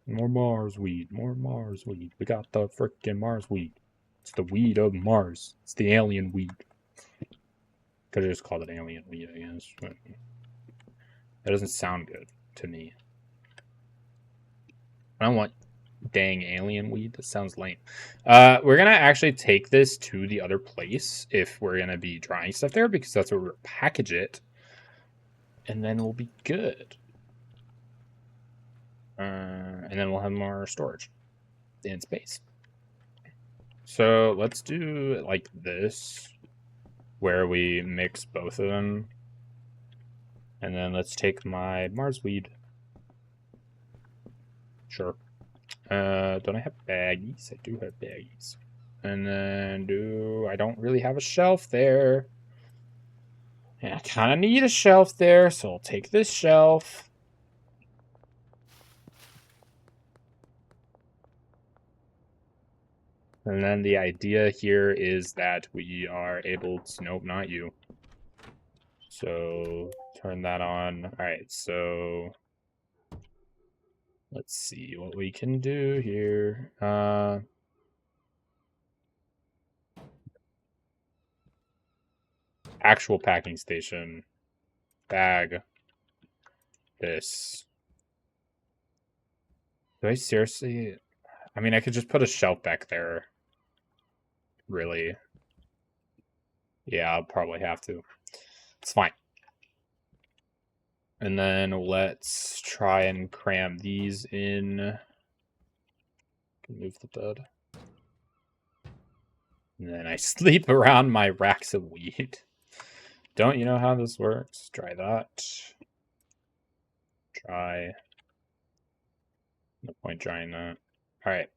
More Mars weed. More Mars weed. We got the frickin' Mars weed. It's the weed of Mars. It's the alien weed. Could have just called it alien weed, I guess. But that doesn't sound good to me. I don't want Dang alien weed. That sounds lame. We're gonna actually take this to the other place if we're gonna be drying stuff there, because that's where we'll package it, and then we'll be good. And then we'll have more storage in space. So let's do it like this, where we mix both of them. And then let's take my Mars weed. Sure. Don't I have baggies? I do have baggies. And then I don't really have a shelf there. And I kind of need a shelf there, so I'll take this shelf. And then the idea here is that we are able to, nope, not you. So turn that on. All right, so let's see what we can do here. Actual packing station. Bag. This. Do I seriously? I mean, I could just put a shelf back there. Really? Yeah, I'll probably have to. It's fine. And then let's try and cram these in. Move the bed. And then I sleep around my racks of weed. Don't you know how this works? Try that. Try. No point trying that. All right.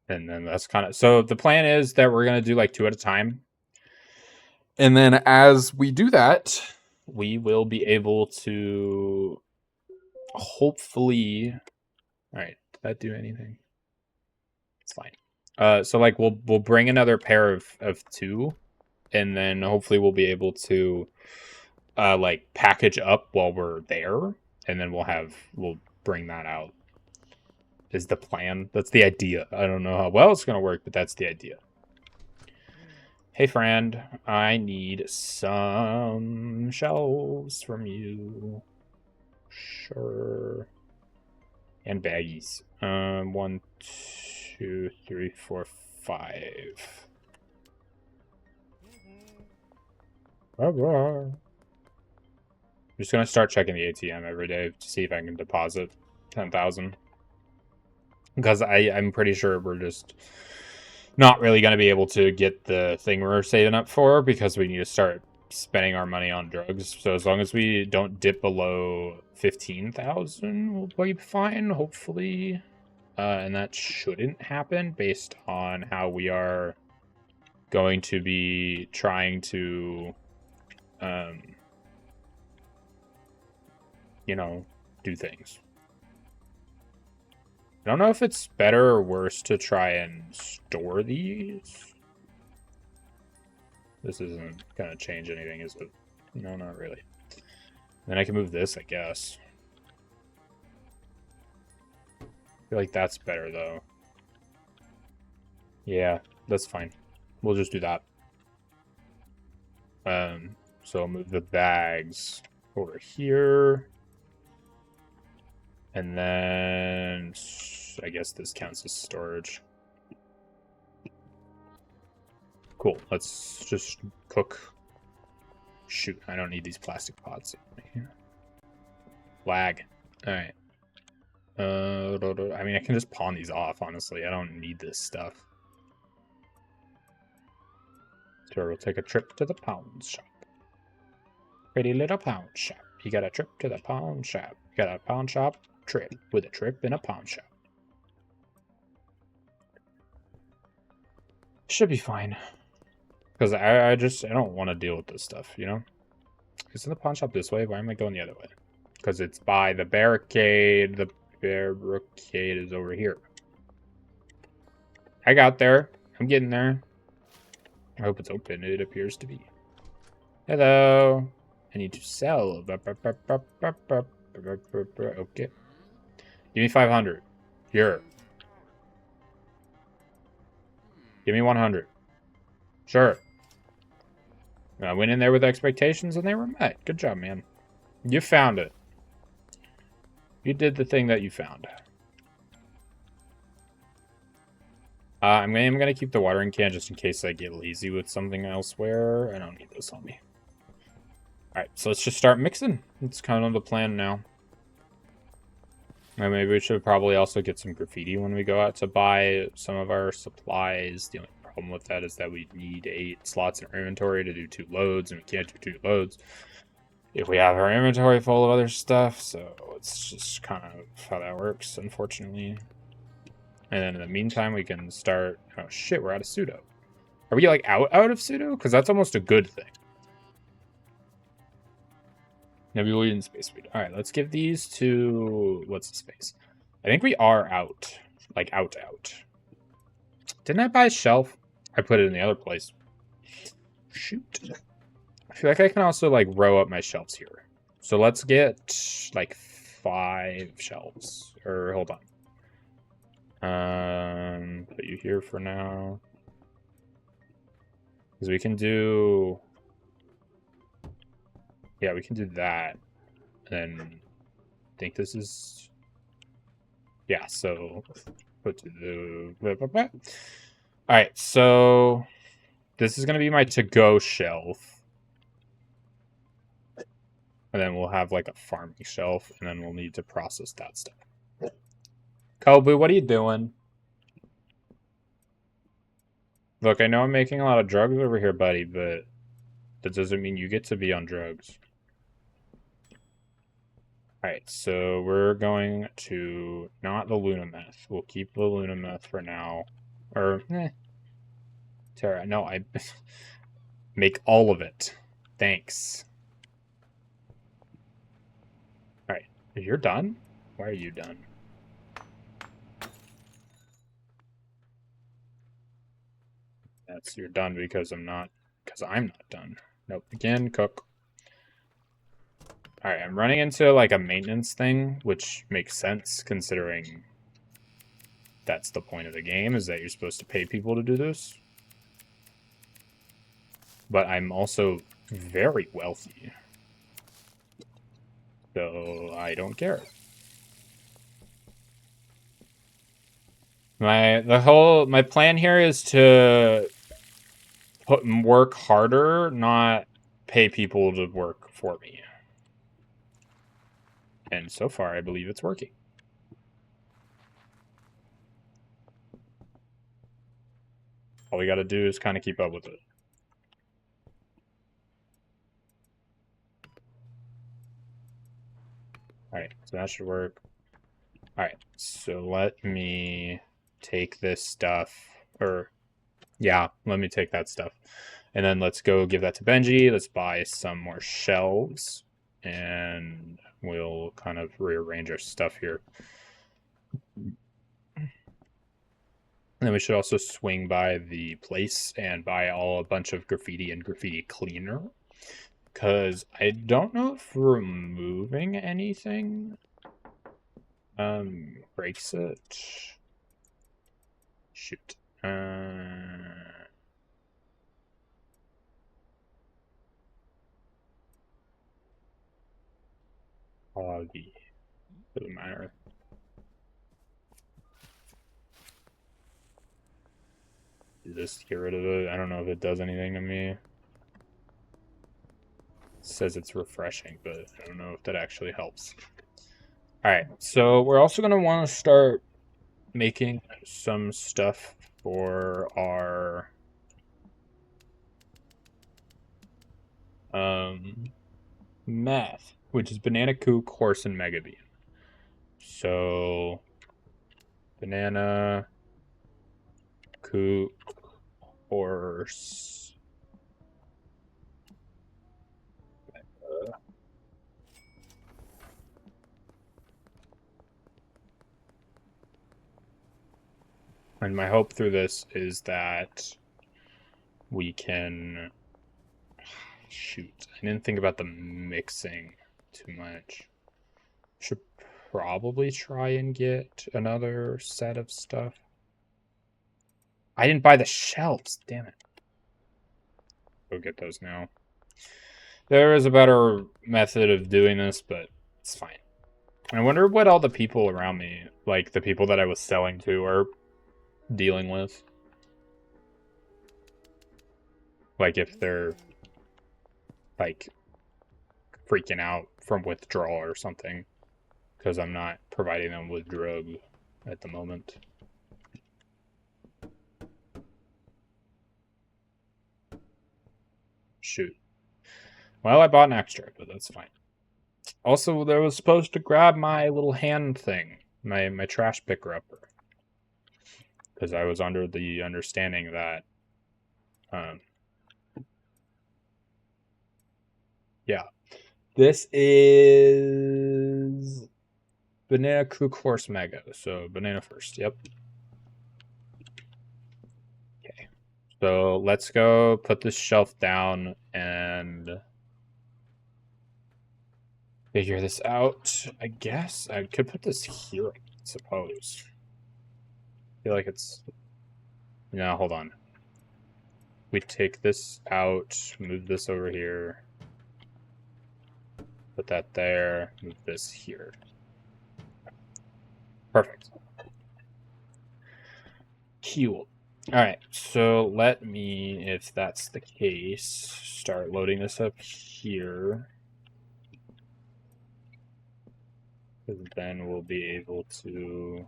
And then that's kind of... So the plan is that we're going to do like 2 at a time. And then as we do that, we will be able to hopefully... All right. Did that do anything? It's fine. So like we'll bring another pair of 2. And then hopefully we'll be able to like package up while we're there. And then we'll bring that out. Is the plan. That's the idea. I don't know how well it's going to work, but that's the idea. Hey, friend. I need some shelves from you. Sure. And baggies. 1, 2, 3, 4, 5. I'm just going to start checking the ATM every day to see if I can deposit 10,000. Because I'm pretty sure we're just not really going to be able to get the thing we're saving up for, because we need to start spending our money on drugs. So as long as we don't dip below 15,000, we'll be fine, hopefully. And that shouldn't happen based on how we are going to be trying to, you know, do things. I don't know if it's better or worse to try and store these. This isn't going to change anything, is it? No, not really. Then I can move this, I guess. I feel like that's better, though. Yeah, that's fine. We'll just do that. So I'll move the bags over here. And then I guess this counts as storage. Cool. Let's just cook. Shoot, I don't need these plastic pots. Lag. Alright. I mean, I can just pawn these off, honestly. I don't need this stuff. So we'll take a trip to the pawn shop. Pretty little pawn shop. You got a trip to the pawn shop. You got a pawn shop trip with a trip in a pawn shop. Should be fine. Because I don't want to deal with this stuff, you know? Isn't the pawn shop this way? Why am I going the other way? Because it's by the barricade. The barricade is over here. I got there. I'm getting there. I hope it's open. It appears to be. Hello. I need to sell. Okay. Give me 500. Here. Give me 100. Sure. I went in there with expectations and they were met. Good job, man. You found it. You did the thing that you found. I'm gonna keep the watering can just in case I get lazy with something elsewhere. I don't need this on me. Alright, so let's just start mixing. It's kind of the plan now. And maybe we should probably also get some graffiti when we go out to buy some of our supplies. The only problem with that is that we need 8 slots in our inventory to do 2 loads, and we can't do 2 loads if we have our inventory full of other stuff. So it's just kind of how that works, unfortunately. And then in the meantime, we can start... Oh shit, we're out of pseudo. Are we like out of pseudo? Because that's almost a good thing. Nebuloid space speed. All right, let's give these to... What's the space? I think we are out. Like, out. Didn't I buy a shelf? I put it in the other place. Shoot. I feel like I can also, like, row up my shelves here. So let's get, like, 5 shelves. Or, hold on. Put you here for now. Because we can do... Yeah, we can do that. And I think this is... Yeah, so... Put to the... Alright, so... This is going to be my to-go shelf. And then we'll have, like, a farming shelf. And then we'll need to process that stuff. Kobu, what are you doing? Look, I know I'm making a lot of drugs over here, buddy, but... That doesn't mean you get to be on drugs. Alright, so we're going to... Not the Lunameth. We'll keep the Lunameth for now. Or, Terra, no, I... Make all of it. Thanks. Alright, you're done? Why are you done? You're done because I'm not done. Nope, again, cook. Alright, I'm running into, like, a maintenance thing, which makes sense, considering that's the point of the game, is that you're supposed to pay people to do this. But I'm also very wealthy. So, I don't care. My plan here is to work harder, not pay people to work for me. And so far, I believe it's working. All we gotta do is kind of keep up with it. Alright, so that should work. Alright, so let me take this stuff, or, yeah, let me take that stuff. And then let's go give that to Benji. Let's buy some more shelves, and we'll kind of rearrange our stuff here. And then we should also swing by the place and buy a bunch of graffiti and graffiti cleaner. Because I don't know if removing anything breaks it. Shoot. Foggy. Doesn't matter. Just get rid of it. I don't know if it does anything to me. It says it's refreshing, but I don't know if that actually helps. Alright, so we're also going to want to start making some stuff for our meth, which is banana, kook, horse, and mega bean. So banana, kook, horse, and my hope through this is that we can... Shoot, I didn't think about the mixing too much. Should probably try and get another set of stuff. I didn't buy the shelves, damn it. Go get those now. There is a better method of doing this, but it's fine. I wonder what all the people around me, like the people that I was selling to, are dealing with. Like if they're like freaking out from withdrawal or something, because I'm not providing them with drug at the moment. Shoot. Well, I bought an extra, but that's fine. Also, there was supposed to grab my little hand thing, my trash picker upper, because I was under the understanding that, yeah, this is banana kook horse mango, so banana first. Yep. Okay. So let's go put this shelf down and figure this out. I guess I could put this here, I suppose. I feel like it's... No, hold on. We take this out, move this over here, put that there, move this here. Perfect. Cool. Alright, so let me, if that's the case, start loading this up here. Because then we'll be able to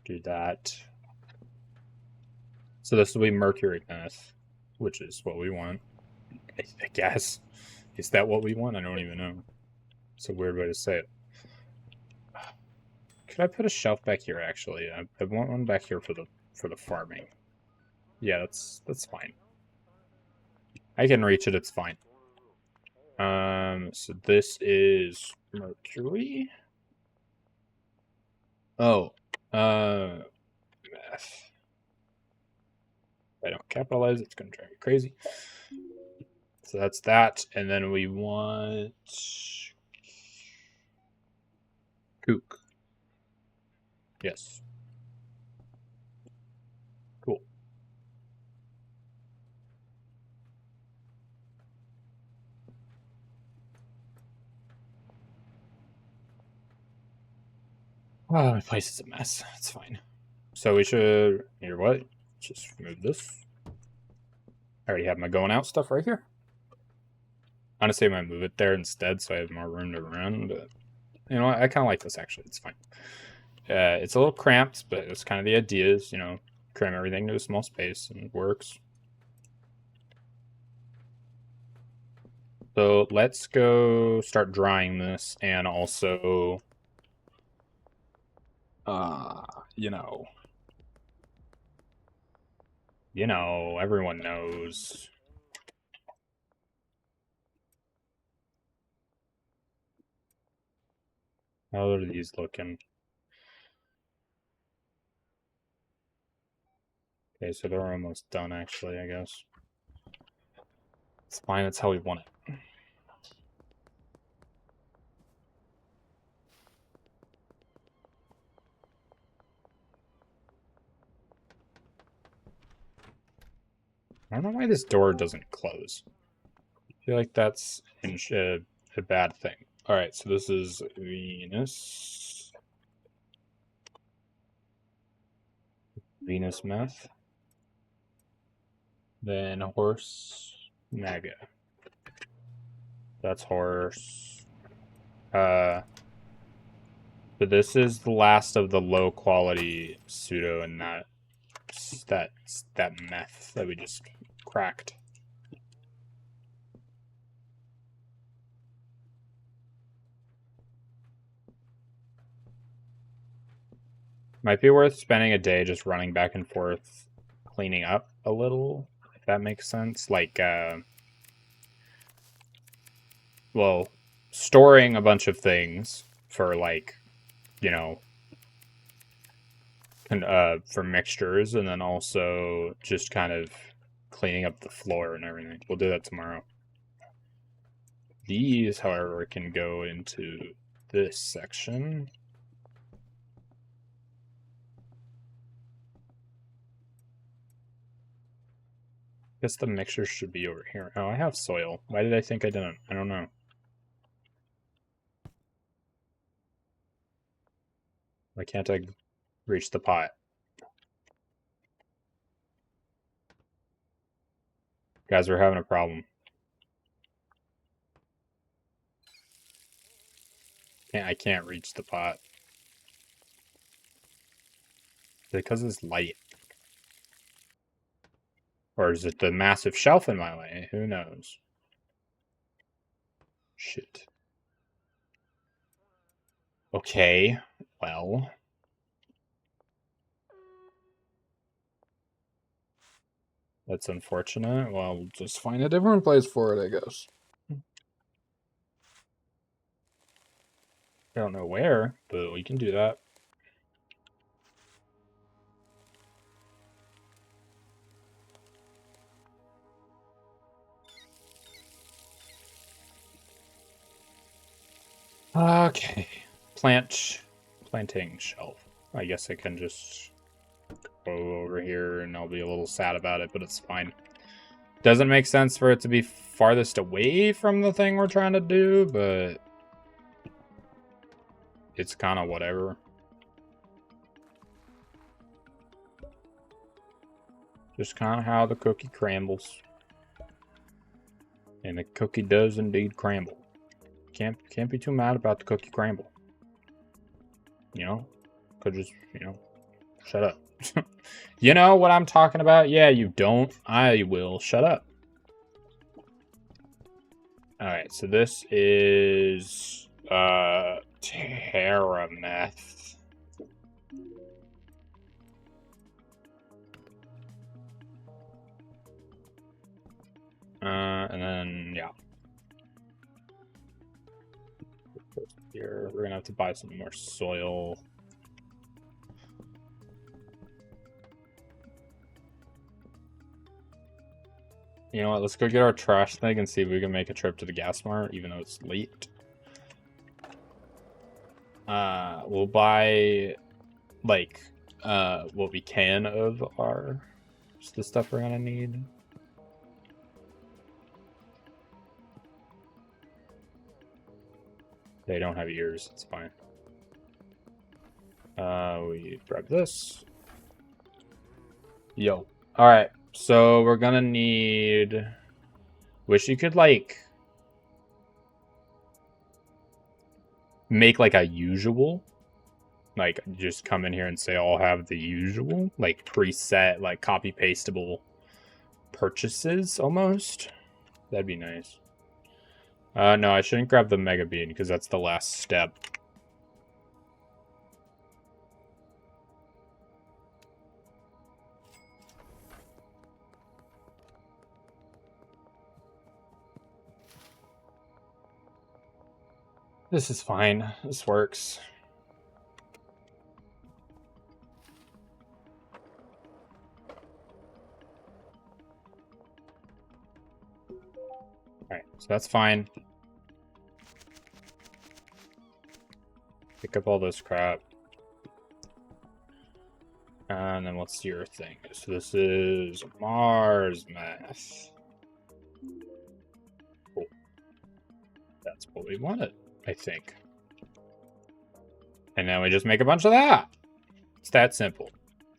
do that. So this will be mercury meth, which is what we want. I guess. Is that what we want? I don't even know. It's a weird way to say it. Could I put a shelf back here? Actually, I want one back here for the farming. Yeah, that's fine. I can reach it. It's fine. So this is mercury. Oh, meth. If I don't capitalize, it's gonna drive me crazy. So that's that, and then we want kook. Yes. Cool. Oh, my place is a mess. It's fine. So we should, here, what? Just move this. I already have my going out stuff right here. Honestly, I might move it there instead so I have more room to run, but you know what? I kind of like this actually. It's fine. It's a little cramped, but it's kind of the idea is, you know, cram everything to a small space and it works. So let's go start drying this and also, you know, everyone knows. How are these looking? Okay, so they're almost done actually, I guess. It's fine, that's how we want it. I don't know why this door doesn't close. I feel like that's a bad thing. Alright, so this is Venus. Venus meth. Then horse mega. That's horse. So this is the last of the low quality pseudo and that meth that we just cracked. Might be worth spending a day just running back and forth cleaning up a little, if that makes sense. Like, well, storing a bunch of things for, like, you know, for mixtures, and then also just kind of cleaning up the floor and everything. We'll do that tomorrow. These, however, can go into this section. I guess the mixture should be over here. Oh, I have soil. Why did I think I didn't? I don't know. Why can't I reach the pot? Guys, we're having a problem. I can't reach the pot. Is it because it's light? Or is it the massive shelf in my way? Who knows? Shit. Okay, well. That's unfortunate. Well, we'll just find a different place for it, I guess. I don't know where, but we can do that. Okay. Planting shelf. I guess I can just go over here and I'll be a little sad about it, but it's fine. Doesn't make sense for it to be farthest away from the thing we're trying to do, but it's kind of whatever. Just kind of how the cookie crumbles. And the cookie does indeed crumble. Can't be too mad about the cookie crumble. You know? Could just, shut up. You know what I'm talking about? Yeah, you don't. I will. Shut up. Alright, so this is Terrameth. And then, yeah. Here, we're gonna have to buy some more soil. You know what, let's go get our trash thing and see if we can make a trip to the gas mart, even though it's late. We'll buy, like, what we can of the stuff we're gonna need. They don't have ears, it's fine. We grab this. Yo. Alright, so we're gonna need... Wish you could, like... make, like, a usual. Like, just come in here and say, I'll have the usual. Like, preset, like, copy-pastable purchases, almost. That'd be nice. No, I shouldn't grab the Mega Bean, because that's the last step. This is fine. This works. Alright, so that's fine. Pick up all this crap. And then what's your thing? So this is Mars Math. Cool. That's what we wanted, I think. And then we just make a bunch of that. It's that simple.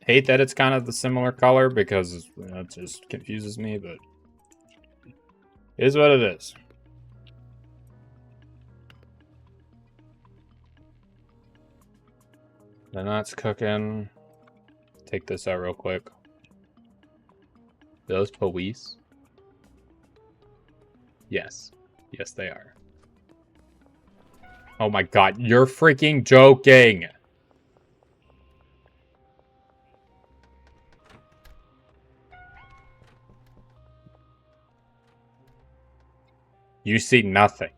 Hate that it's kind of the similar color because it just confuses me, but it is what it is. Then that's cooking. Take this out real quick. Those police? Yes. Yes, they are. Oh my god, you're freaking joking! You see nothing.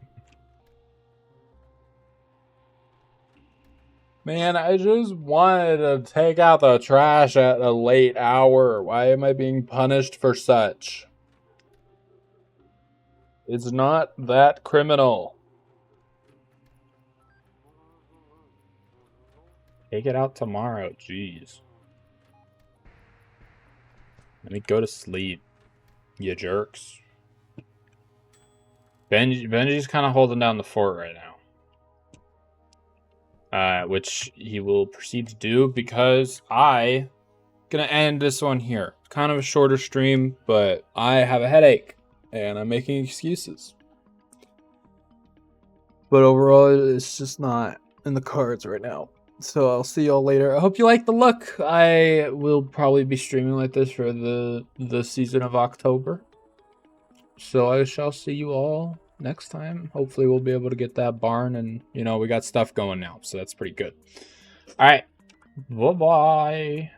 Man, I just wanted to take out the trash at a late hour. Why am I being punished for such? It's not that criminal. Take it out tomorrow, jeez. Let me go to sleep, you jerks. Benji's kind of holding down the fort right now. Which he will proceed to do because I'm gonna end this one here. kind of a shorter stream, but I have a headache and I'm making excuses. But overall, it's just not in the cards right now. So I'll see y'all later. I hope you like the look. I will probably be streaming like this for the season of October. So I shall see you all next time. Hopefully we'll be able to get that barn, and you know, we got stuff going now, so that's pretty good. All right. Bye-bye.